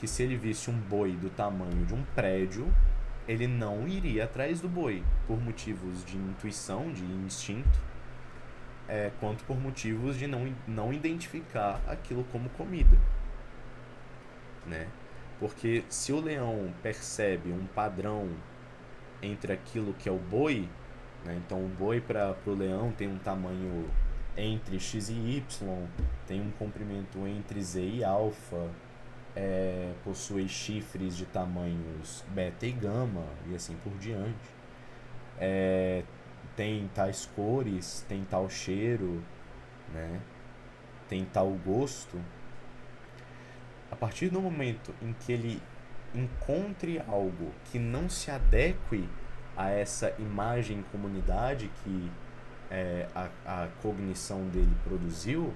que se ele visse um boi do tamanho de um prédio, ele não iria atrás do boi, por motivos de intuição, de instinto, quanto por motivos de não identificar aquilo como comida, né? Porque se o leão percebe um padrão entre aquilo que é o boi, né? Então o boi para o leão tem um tamanho entre x e y, tem um comprimento entre z e alfa, possui chifres de tamanhos beta e gama, e assim por diante. Tem tais cores, tem tal cheiro, né? Tem tal gosto. A partir do momento em que ele encontre algo que não se adeque a essa imagem comunidade que a cognição dele produziu,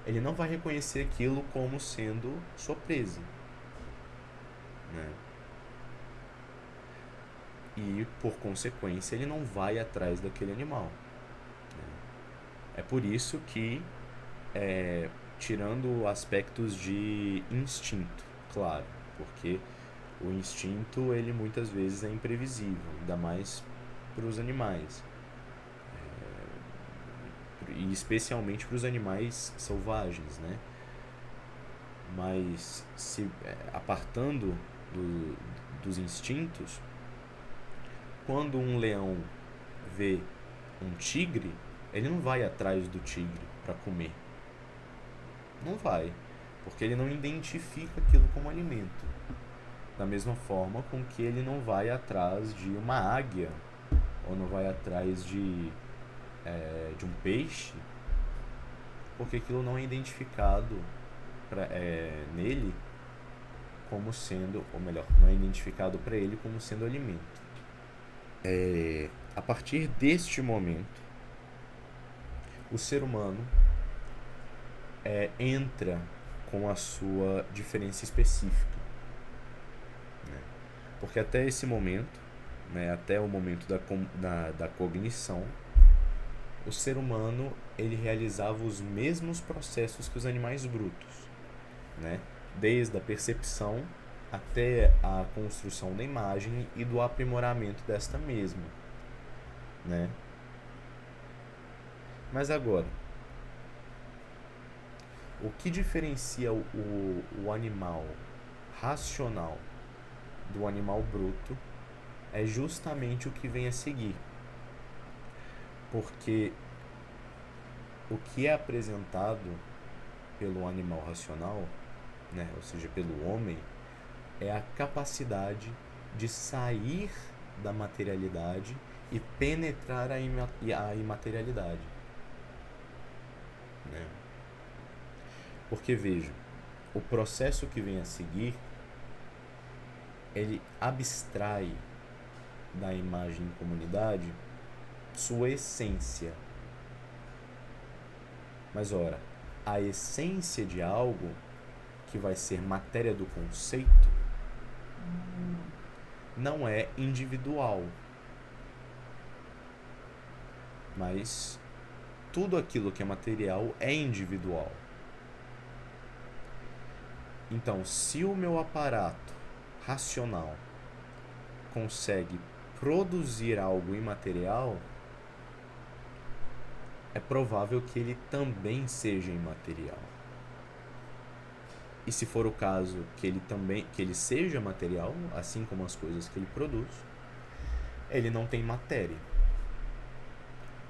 ele não vai reconhecer aquilo como sendo sua presa, né? E, por consequência, ele não vai atrás daquele animal, né? É por isso que, tirando aspectos de instinto, claro, porque o instinto, ele muitas vezes é imprevisível, ainda mais para os animais, e especialmente para os animais selvagens, né? Mas apartando dos instintos, quando um leão vê um tigre, ele não vai atrás do tigre para comer. Não vai, porque ele não identifica aquilo como alimento. Da mesma forma com que ele não vai atrás de uma águia, ou não vai atrás de um peixe, porque aquilo não é identificado nele como sendo, ou melhor, não é identificado para ele como sendo alimento. A partir deste momento, o ser humano entra com a sua diferença específica, né? Porque até esse momento, né, até o momento da cognição, o ser humano ele realizava os mesmos processos que os animais brutos, né? Desde a percepção até a construção da imagem e do aprimoramento desta mesma, né? Mas agora, o que diferencia o animal racional do animal bruto é justamente o que vem a seguir. Porque o que é apresentado pelo animal racional, né, ou seja, pelo homem, é a capacidade de sair da materialidade e penetrar a imaterialidade, né? Porque veja, o processo que vem a seguir, ele abstrai da imagem comunidade sua essência. Mas ora, a essência de algo que vai ser matéria do conceito não é individual, mas tudo aquilo que é material é individual. Então, se o meu aparato racional consegue produzir algo imaterial, é provável que ele também seja imaterial. E se for o caso que ele seja material, assim como as coisas que ele produz, ele não tem matéria.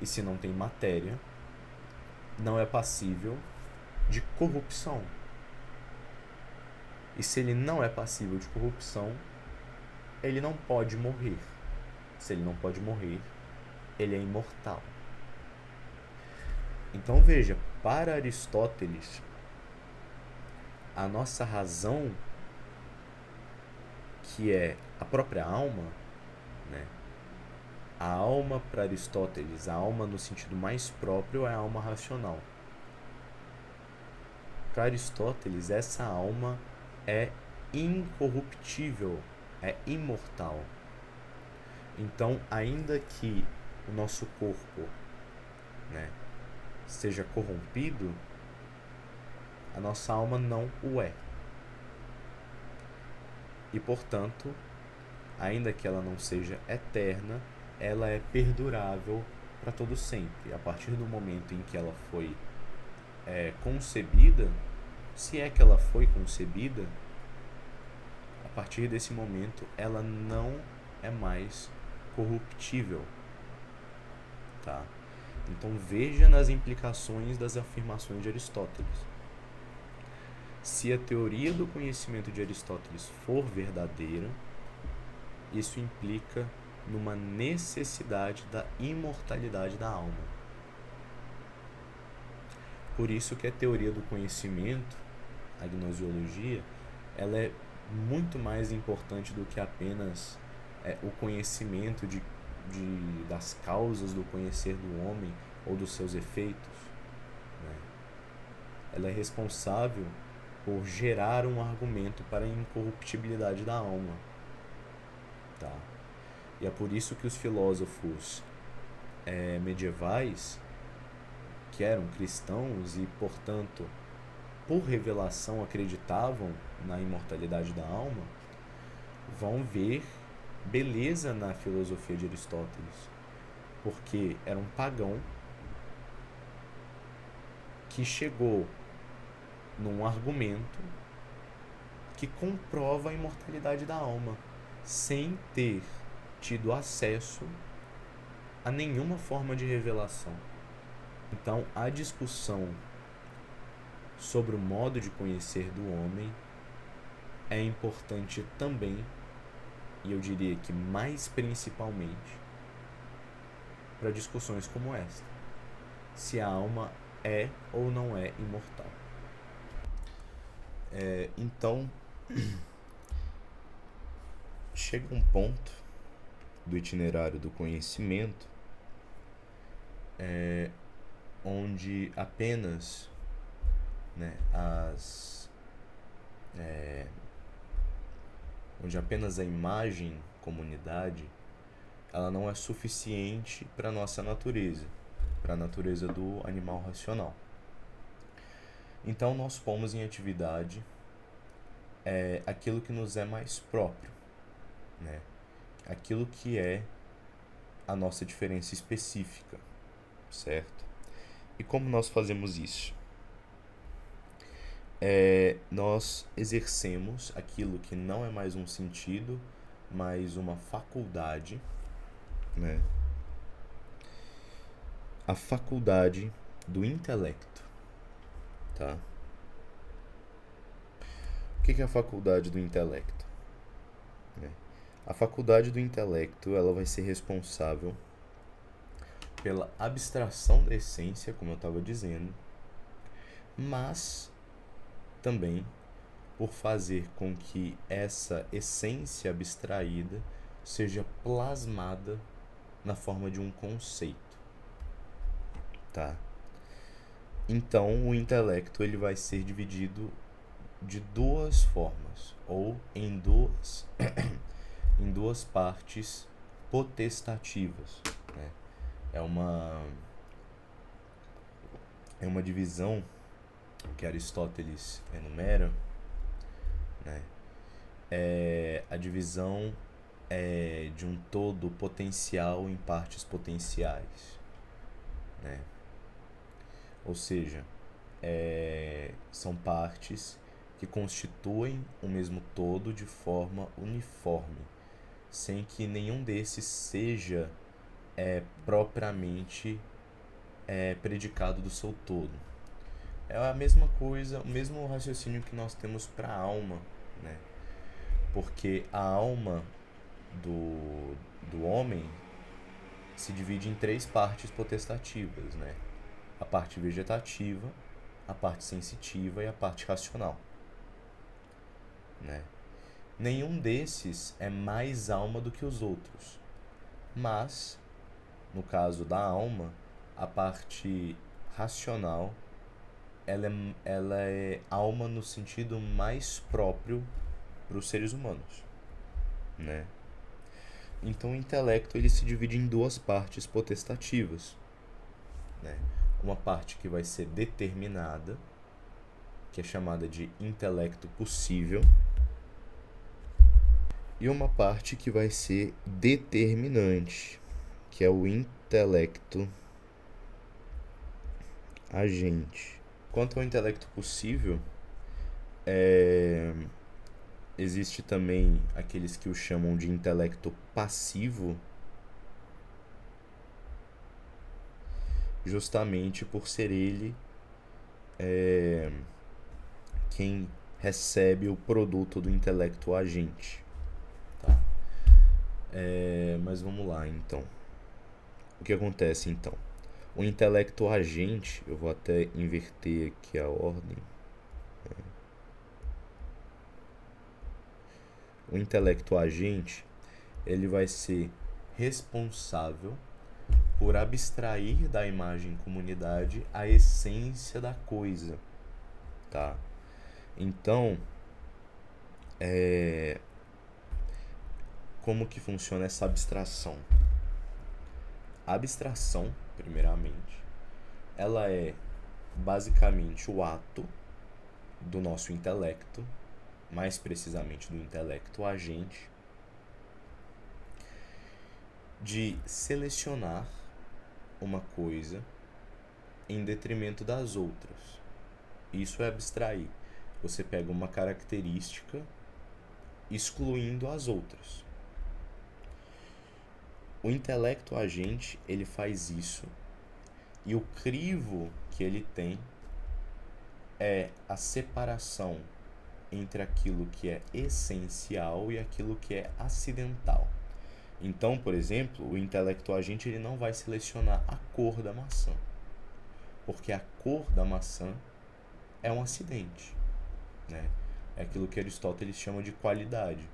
E se não tem matéria, não é passível de corrupção. E se ele não é passível de corrupção, ele não pode morrer. Se ele não pode morrer, ele é imortal. Então veja, para Aristóteles, a nossa razão, que é a própria alma, né? A alma para Aristóteles, a alma no sentido mais próprio é a alma racional. Para Aristóteles, essa alma é incorruptível, é imortal. Então, ainda que o nosso corpo, né, seja corrompido, a nossa alma não o é. E, portanto, ainda que ela não seja eterna, ela é perdurável para todo sempre. A partir do momento em que ela foi concebida, se é que ela foi concebida, a partir desse momento ela não é mais corruptível, tá? Então veja nas implicações das afirmações de Aristóteles. Se a teoria do conhecimento de Aristóteles for verdadeira, isso implica numa necessidade da imortalidade da alma. Por isso que a teoria do conhecimento, a gnosiologia, ela é muito mais importante do que apenas o conhecimento das causas do conhecer do homem ou dos seus efeitos, né? Ela é responsável por gerar um argumento para a incorruptibilidade da alma, tá? E é por isso que os filósofos medievais, que eram cristãos e, portanto, por revelação acreditavam na imortalidade da alma, vão ver beleza na filosofia de Aristóteles, porque era um pagão que chegou num argumento que comprova a imortalidade da alma, sem ter tido acesso a nenhuma forma de revelação. Então, a discussão sobre o modo de conhecer do homem é importante também, e eu diria que mais principalmente, para discussões como esta: se a alma é ou não é imortal. Então, chega um ponto do itinerário do conhecimento onde apenas onde apenas a imagem comunidade ela não é suficiente para a nossa natureza, para a natureza do animal racional. Então nós pomos em atividade aquilo que nos é mais próprio, né? Aquilo que é a nossa diferença específica, certo? E como nós fazemos isso? Nós exercemos aquilo que não é mais um sentido, mas uma faculdade, né? A faculdade do intelecto, tá? O que é a faculdade do intelecto? A faculdade do intelecto ela vai ser responsável pela abstração da essência, como eu estava dizendo, mas também por fazer com que essa essência abstraída seja plasmada na forma de um conceito, tá? Então, o intelecto ele vai ser dividido de duas formas, ou em duas partes potestativas, né? É uma divisão que Aristóteles enumera, né? A divisão de um todo potencial em partes potenciais, né? Ou seja, são partes que constituem o mesmo todo de forma uniforme, sem que nenhum desses seja propriamente predicado do seu todo. É a mesma coisa, o mesmo raciocínio que nós temos para a alma, né? Porque a alma do homem se divide em três partes potestativas, né? A parte vegetativa, a parte sensitiva e a parte racional, né? Nenhum desses é mais alma do que os outros, mas no caso da alma, a parte racional ela é alma no sentido mais próprio para os seres humanos, né? Então o intelecto ele se divide em duas partes potestativas, né? Uma parte que vai ser determinada, que é chamada de intelecto possível, e uma parte que vai ser determinante, que é o intelecto agente. Quanto ao intelecto possível, existe também aqueles que o chamam de intelecto passivo justamente por ser ele quem recebe o produto do intelecto agente. Tá? Mas vamos lá, então. O que acontece, então? O intelecto agente, eu vou até inverter aqui a ordem. O intelecto agente, ele vai ser responsável por abstrair da imagem comunidade a essência da coisa, tá? Então, como que funciona essa abstração? A abstração, primeiramente, ela é basicamente o ato do nosso intelecto, mais precisamente do intelecto agente, de selecionar uma coisa em detrimento das outras. Isso é abstrair. Você pega uma característica excluindo as outras. O intelecto agente, ele faz isso, e o crivo que ele tem é a separação entre aquilo que é essencial e aquilo que é acidental. Então, por exemplo, o intelecto agente, ele não vai selecionar a cor da maçã, porque a cor da maçã é um acidente, né? É aquilo que Aristóteles chama de qualidade.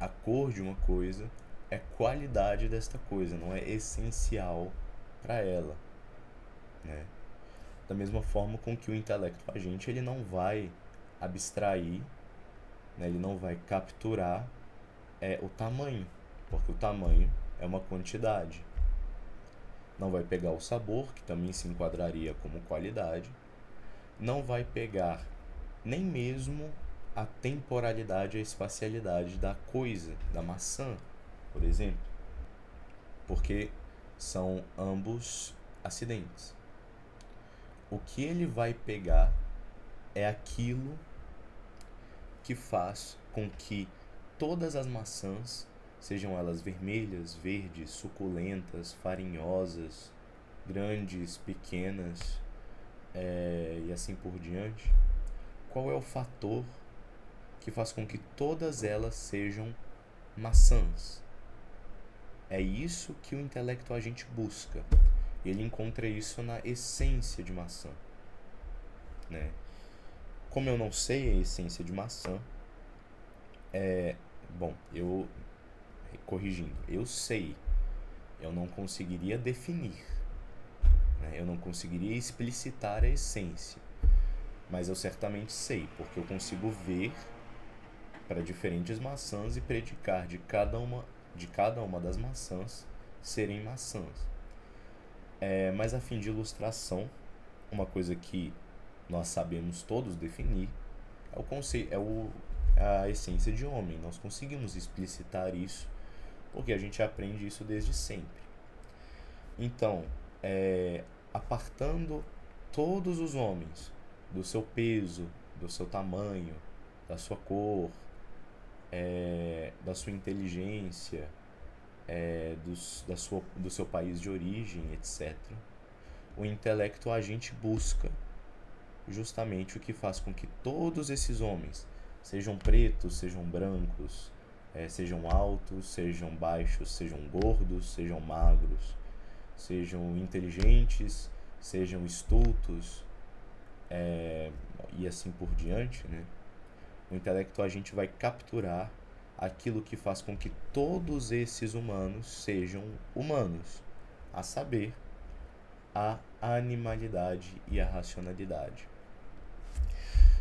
A cor de uma coisa é qualidade desta coisa, não é essencial para ela, né? Da mesma forma com que o intelecto agente, ele não vai abstrair, né? Ele não vai capturar o tamanho, porque o tamanho é uma quantidade. Não vai pegar o sabor, que também se enquadraria como qualidade. Não vai pegar nem mesmo a temporalidade e a espacialidade da coisa, da maçã, por exemplo, porque são ambos acidentes. O que ele vai pegar é aquilo que faz com que todas as maçãs, sejam elas vermelhas, verdes, suculentas, farinhosas, grandes, pequenas, e assim por diante, qual é o fator que faz com que todas elas sejam maçãs? É isso que o intelecto agente busca. Ele encontra isso na essência de maçã, né? Como eu não sei a essência de maçã, eu sei, eu não conseguiria definir, né? Eu não conseguiria explicitar a essência, mas eu certamente sei, porque eu consigo ver para diferentes maçãs e predicar de cada uma das maçãs serem maçãs. Mas a fim de ilustração, uma coisa que nós sabemos todos definir é o conceito, a essência de homem. Nós conseguimos explicitar isso porque a gente aprende isso desde sempre. Então, apartando todos os homens do seu peso, do seu tamanho, da sua cor, da sua inteligência, do seu país de origem, etc., o intelecto agente busca justamente o que faz com que todos esses homens, sejam pretos, sejam brancos, sejam altos, sejam baixos, sejam gordos, sejam magros, sejam inteligentes, sejam estultos, e assim por diante, né? O intelecto agente vai capturar aquilo que faz com que todos esses humanos sejam humanos, a saber, a animalidade e a racionalidade.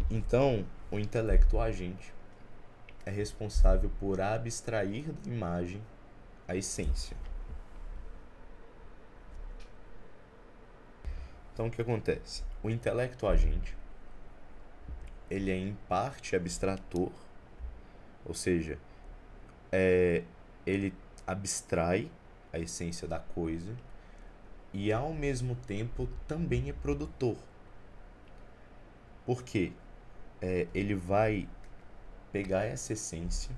Então, o intelecto agente é responsável por abstrair da imagem a essência. Então, o que acontece? O intelecto agente, ele é em parte abstrator, ou seja, ele abstrai a essência da coisa e, ao mesmo tempo, também é produtor. Por quê? Ele vai pegar essa essência,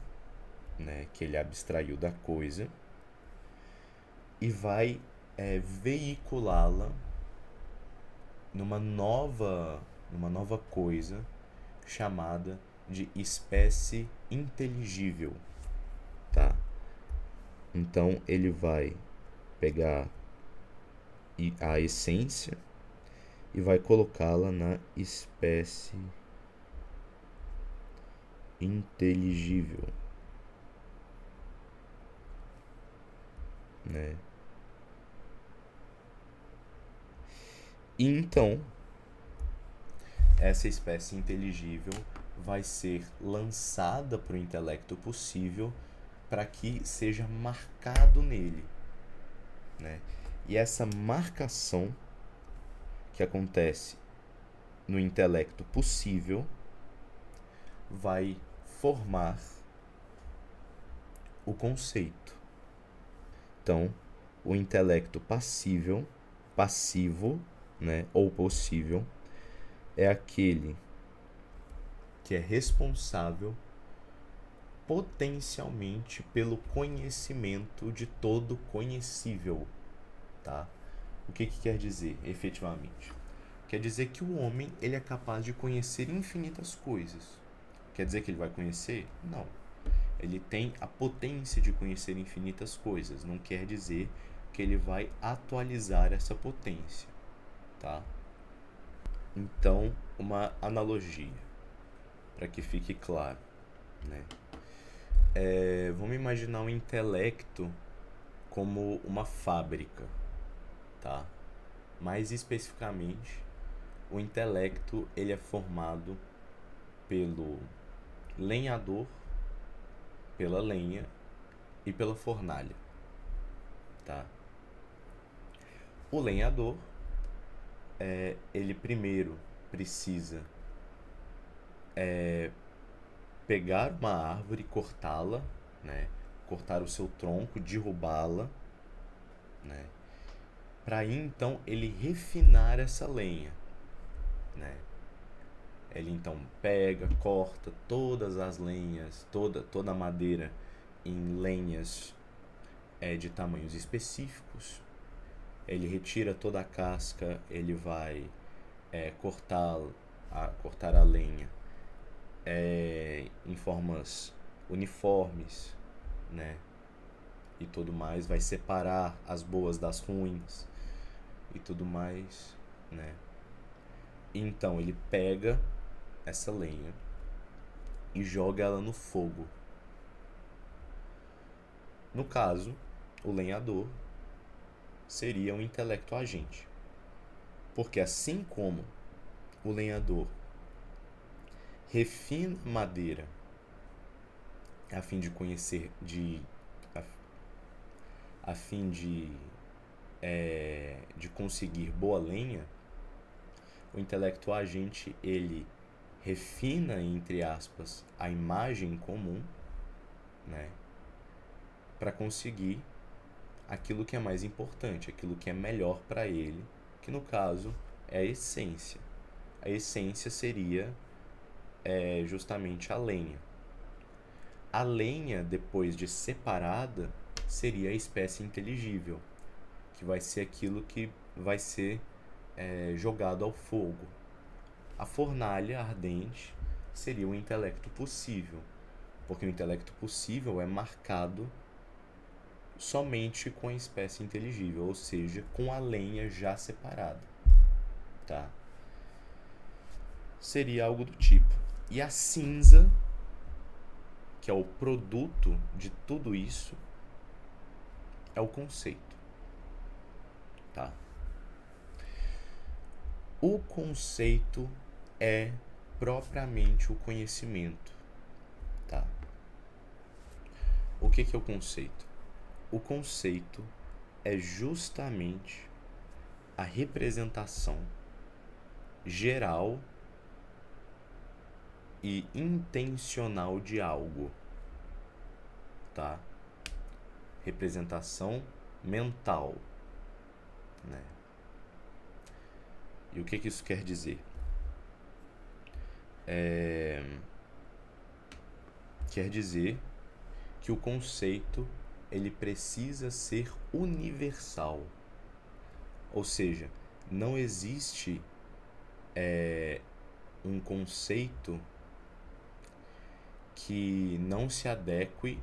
né, que ele abstraiu da coisa, e vai veiculá-la numa nova coisa chamada de espécie inteligível, tá? Então ele vai pegar a essência e vai colocá-la na espécie inteligível, né? E então essa espécie inteligível vai ser lançada para o intelecto possível para que seja marcado nele, né? E essa marcação que acontece no intelecto possível vai formar o conceito. Então, o intelecto passivo, né, ou possível, é aquele que é responsável potencialmente pelo conhecimento de todo conhecível, tá? O que quer dizer, efetivamente? Quer dizer que o homem ele é capaz de conhecer infinitas coisas. Quer dizer que ele vai conhecer? Não. Ele tem a potência de conhecer infinitas coisas. Não quer dizer que ele vai atualizar essa potência, tá? Então, uma analogia, para que fique claro, né? Vamos imaginar o intelecto como uma fábrica, tá? Mais especificamente, o intelecto ele é formado pelo lenhador, pela lenha e pela fornalha, tá? O lenhador, ele primeiro precisa pegar uma árvore e cortá-la, né? Cortar o seu tronco, derrubá-la, né? Para aí então ele refinar essa lenha, né? Ele então pega, corta todas as lenhas, toda a madeira em lenhas de tamanhos específicos. Ele retira toda a casca, ele vai cortar a lenha em formas uniformes, né? E tudo mais, vai separar as boas das ruins e tudo mais, né? Então ele pega essa lenha e joga ela no fogo. No caso, o lenhador seria um intelecto agente, porque assim como o lenhador refina madeira a fim de conhecer, a fim de conseguir boa lenha, o intelecto agente ele refina, entre aspas, a imagem comum, né, para conseguir aquilo que é mais importante, aquilo que é melhor para ele, que no caso é a essência. A essência seria justamente a lenha. A lenha, depois de separada, seria a espécie inteligível, que vai ser aquilo que vai ser jogado ao fogo. A fornalha ardente seria o intelecto possível, porque o intelecto possível é marcado somente com a espécie inteligível, ou seja, com a lenha já separada, tá? Seria algo do tipo. E a cinza, que é o produto de tudo isso, é o conceito, tá? O conceito é propriamente o conhecimento, tá? O que é o conceito? O conceito é justamente a representação geral e intencional de algo, tá? Representação mental, né? E o que isso quer dizer? Quer dizer que o conceito ele precisa ser universal, Ou seja, não existe um conceito que não se adeque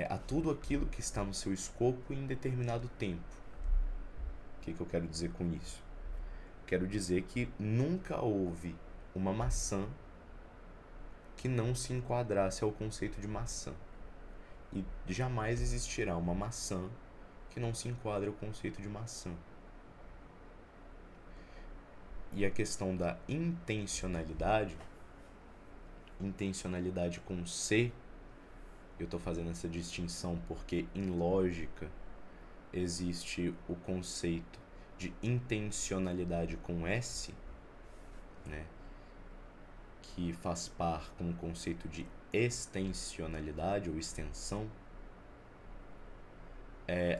a tudo aquilo que está no seu escopo em determinado tempo. O que eu quero dizer com isso? Quero dizer que nunca houve uma maçã que não se enquadrasse ao conceito de maçã. E jamais existirá uma maçã que não se enquadre ao conceito de maçã. E a questão da intencionalidade com C, eu estou fazendo essa distinção porque em lógica existe o conceito de intencionalidade com S, né, que faz par com o conceito de extensionalidade ou extensão.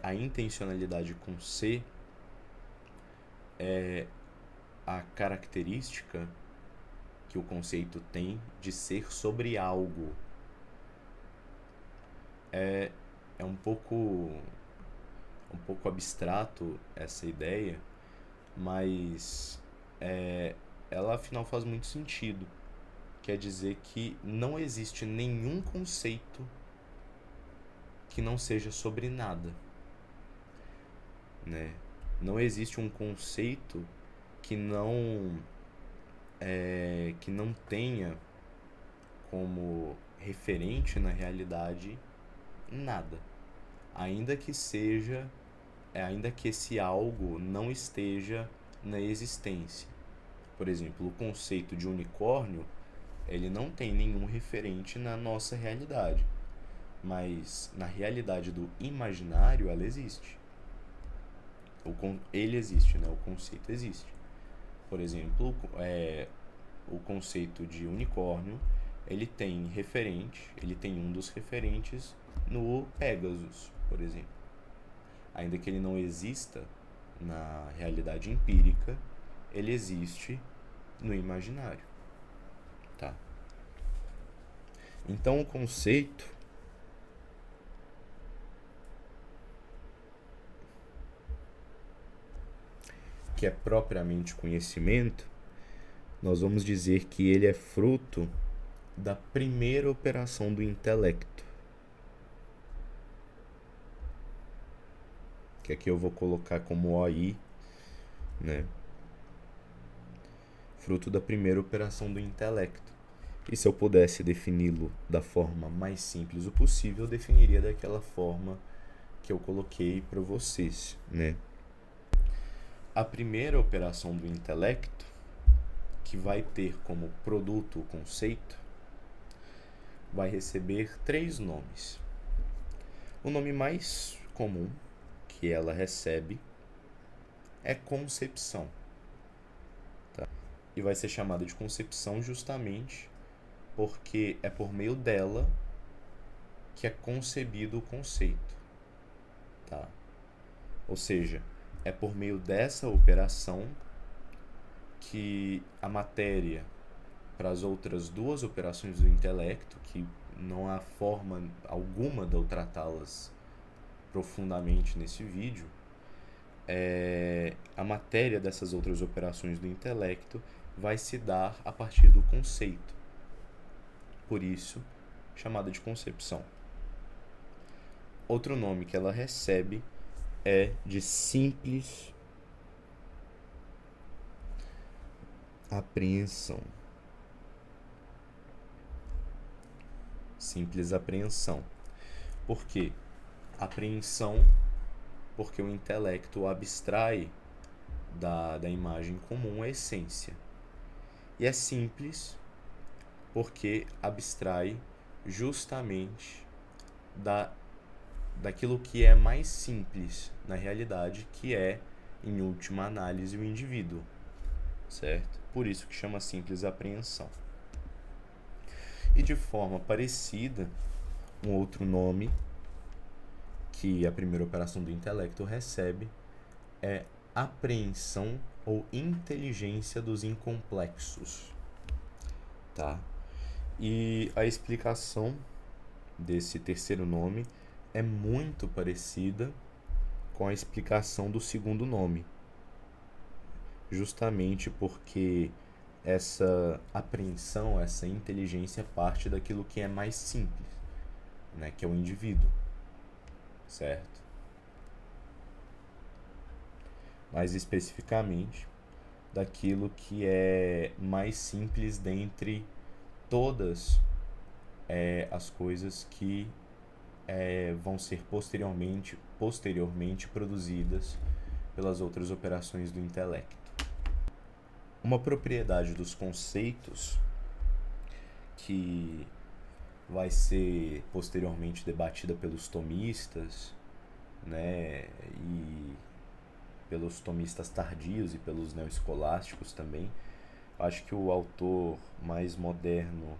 A intencionalidade com C é a característica que o conceito tem de ser sobre algo. É um pouco abstrato essa ideia, mas ela afinal faz muito sentido. Quer dizer que não existe nenhum conceito que não seja sobre nada, né? Não existe um conceito que não tenha como referente na realidade nada, ainda que esse algo não esteja na existência. Por exemplo, o conceito de unicórnio, ele não tem nenhum referente na nossa realidade, mas na realidade do imaginário ela existe. Ele existe, né? O conceito existe. Por exemplo, o conceito de unicórnio, ele tem um dos referentes no Pegasus, por exemplo. Ainda que ele não exista na realidade empírica, ele existe no imaginário, tá? Então o conceito que é propriamente conhecimento, nós vamos dizer que ele é fruto da primeira operação do intelecto, que aqui eu vou colocar como OI, né? Fruto da primeira operação do intelecto. E se eu pudesse defini-lo da forma mais simples o possível, eu definiria daquela forma que eu coloquei para vocês, né? A primeira operação do intelecto, que vai ter como produto o conceito, vai receber 3 nomes. O nome mais comum que ela recebe é concepção, tá? E vai ser chamada de concepção justamente porque é por meio dela que é concebido o conceito, tá? Ou seja, é por meio dessa operação que a matéria, para as outras 2 operações do intelecto, que não há forma alguma de eu tratá-las profundamente nesse vídeo, a matéria dessas outras operações do intelecto vai se dar a partir do conceito. Por isso, chamada de concepção. Outro nome que ela recebe é de simples apreensão. Simples apreensão. Por quê? Apreensão porque o intelecto abstrai da imagem comum a essência. E é simples porque abstrai justamente daquilo que é mais simples na realidade, que é, em última análise, o indivíduo, certo? Por isso que chama simples apreensão. E de forma parecida, um outro nome que a primeira operação do intelecto recebe é apreensão ou inteligência dos incomplexos, tá? E a explicação desse terceiro nome é muito parecida com a explicação do segundo nome, justamente porque essa apreensão, essa inteligência parte daquilo que é mais simples, né, que é o indivíduo, certo? Mais especificamente, daquilo que é mais simples dentre todas as coisas que vão ser posteriormente produzidas pelas outras operações do intelecto. Uma propriedade dos conceitos que vai ser posteriormente debatida pelos tomistas, né, e pelos tomistas tardios e pelos neoescolásticos também. Acho que o autor mais moderno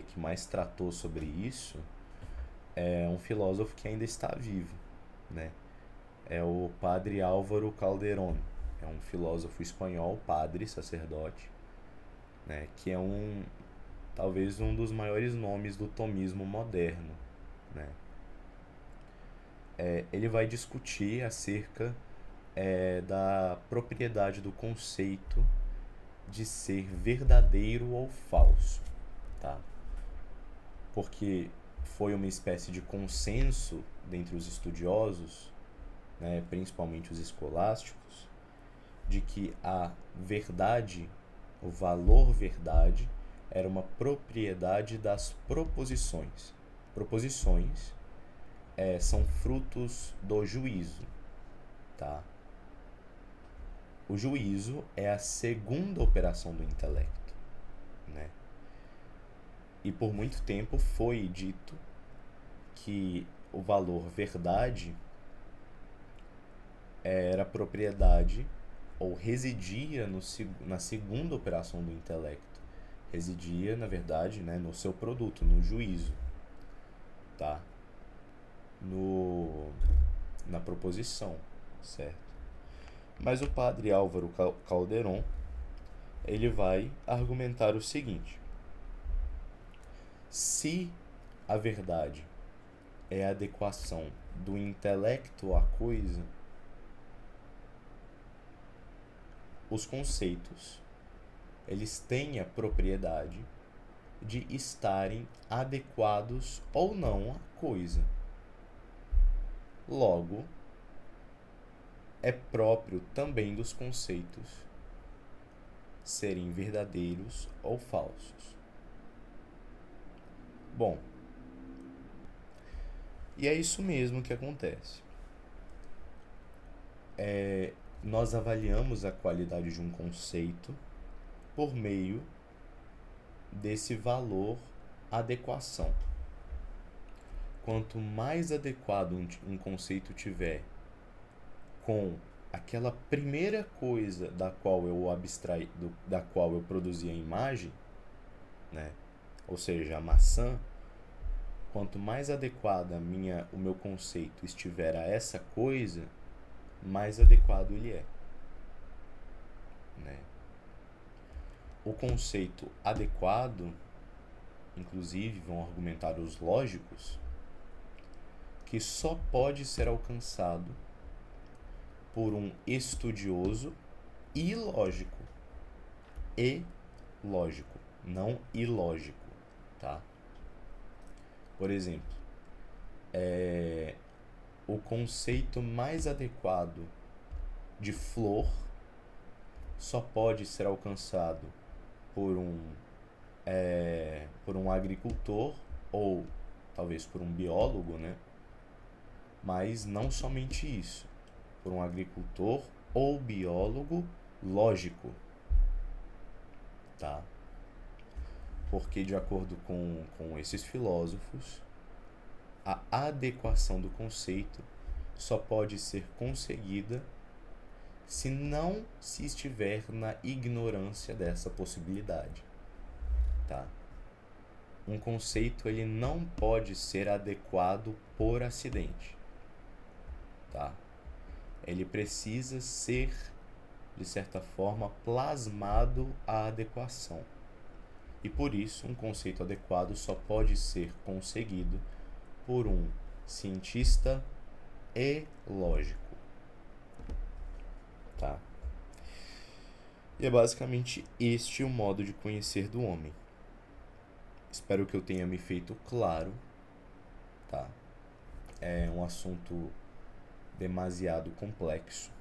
que mais tratou sobre isso é um filósofo que ainda está vivo, né? É o padre Álvaro Calderón. É um filósofo espanhol, padre, sacerdote, né? Que é talvez um dos maiores nomes do tomismo moderno, né? Ele vai discutir acerca da propriedade do conceito de ser verdadeiro ou falso, tá? Porque foi uma espécie de consenso dentre os estudiosos, né, principalmente os escolásticos, de que a verdade, o valor verdade, era uma propriedade das proposições. Proposições são frutos do juízo, tá? O juízo é a segunda operação do intelecto, né? E por muito tempo foi dito que o valor verdade era propriedade ou residia na segunda operação do intelecto. Residia, na verdade, né, no seu produto, no juízo, tá? Na proposição, certo? Mas o padre Álvaro Calderón, ele vai argumentar o seguinte: se a verdade é a adequação do intelecto à coisa, os conceitos, eles têm a propriedade de estarem adequados ou não à coisa. Logo, é próprio também dos conceitos serem verdadeiros ou falsos. Bom, e é isso mesmo que acontece. Nós avaliamos a qualidade de um conceito por meio desse valor adequação. Quanto mais adequado um conceito tiver com aquela primeira coisa da qual eu produzi a imagem, né? Ou seja, a maçã, quanto mais adequada o meu conceito estiver a essa coisa, mais adequado ele é, né? O conceito adequado, inclusive vão argumentar os lógicos, que só pode ser alcançado por um estudioso e lógico, não ilógico, tá? Por exemplo, o conceito mais adequado de flor só pode ser alcançado por um agricultor ou talvez por um biólogo, né? Mas não somente isso, por um agricultor ou biólogo lógico, tá? Porque, de acordo com esses filósofos, a adequação do conceito só pode ser conseguida se não se estiver na ignorância dessa possibilidade, tá? Um conceito, ele não pode ser adequado por acidente, tá? Ele precisa ser, de certa forma, plasmado à adequação. E por isso, um conceito adequado só pode ser conseguido por um cientista é lógico, tá? E é basicamente este o modo de conhecer do homem. Espero que eu tenha me feito claro, tá? É um assunto demasiado complexo,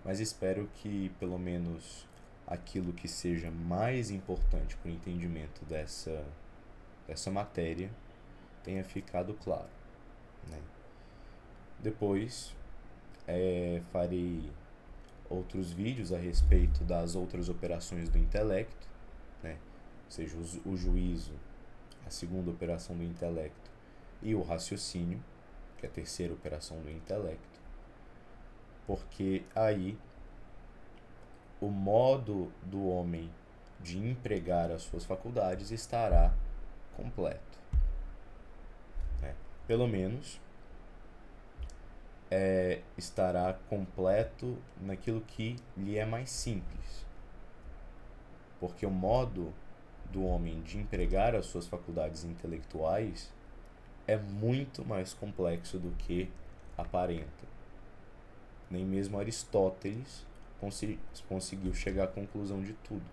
mas espero que pelo menos aquilo que seja mais importante para o entendimento dessa matéria tenha ficado claro, né? Depois farei outros vídeos a respeito das outras operações do intelecto, né? Ou seja, o juízo, a segunda operação do intelecto, e o raciocínio, que é a terceira operação do intelecto, porque aí o modo do homem de empregar as suas faculdades estará completo, né? Pelo menos estará completo naquilo que lhe é mais simples, porque o modo do homem de empregar as suas faculdades intelectuais é muito mais complexo do que aparenta. Nem mesmo Aristóteles conseguiu chegar à conclusão de tudo.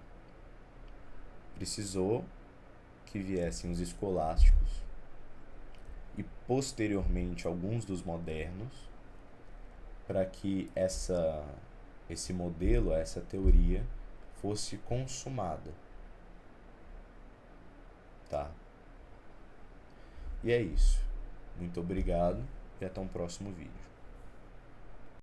Precisou que viessem os escolásticos e posteriormente alguns dos modernos para que esse modelo, essa teoria fosse consumada, tá? E é isso. Muito obrigado e até um próximo vídeo.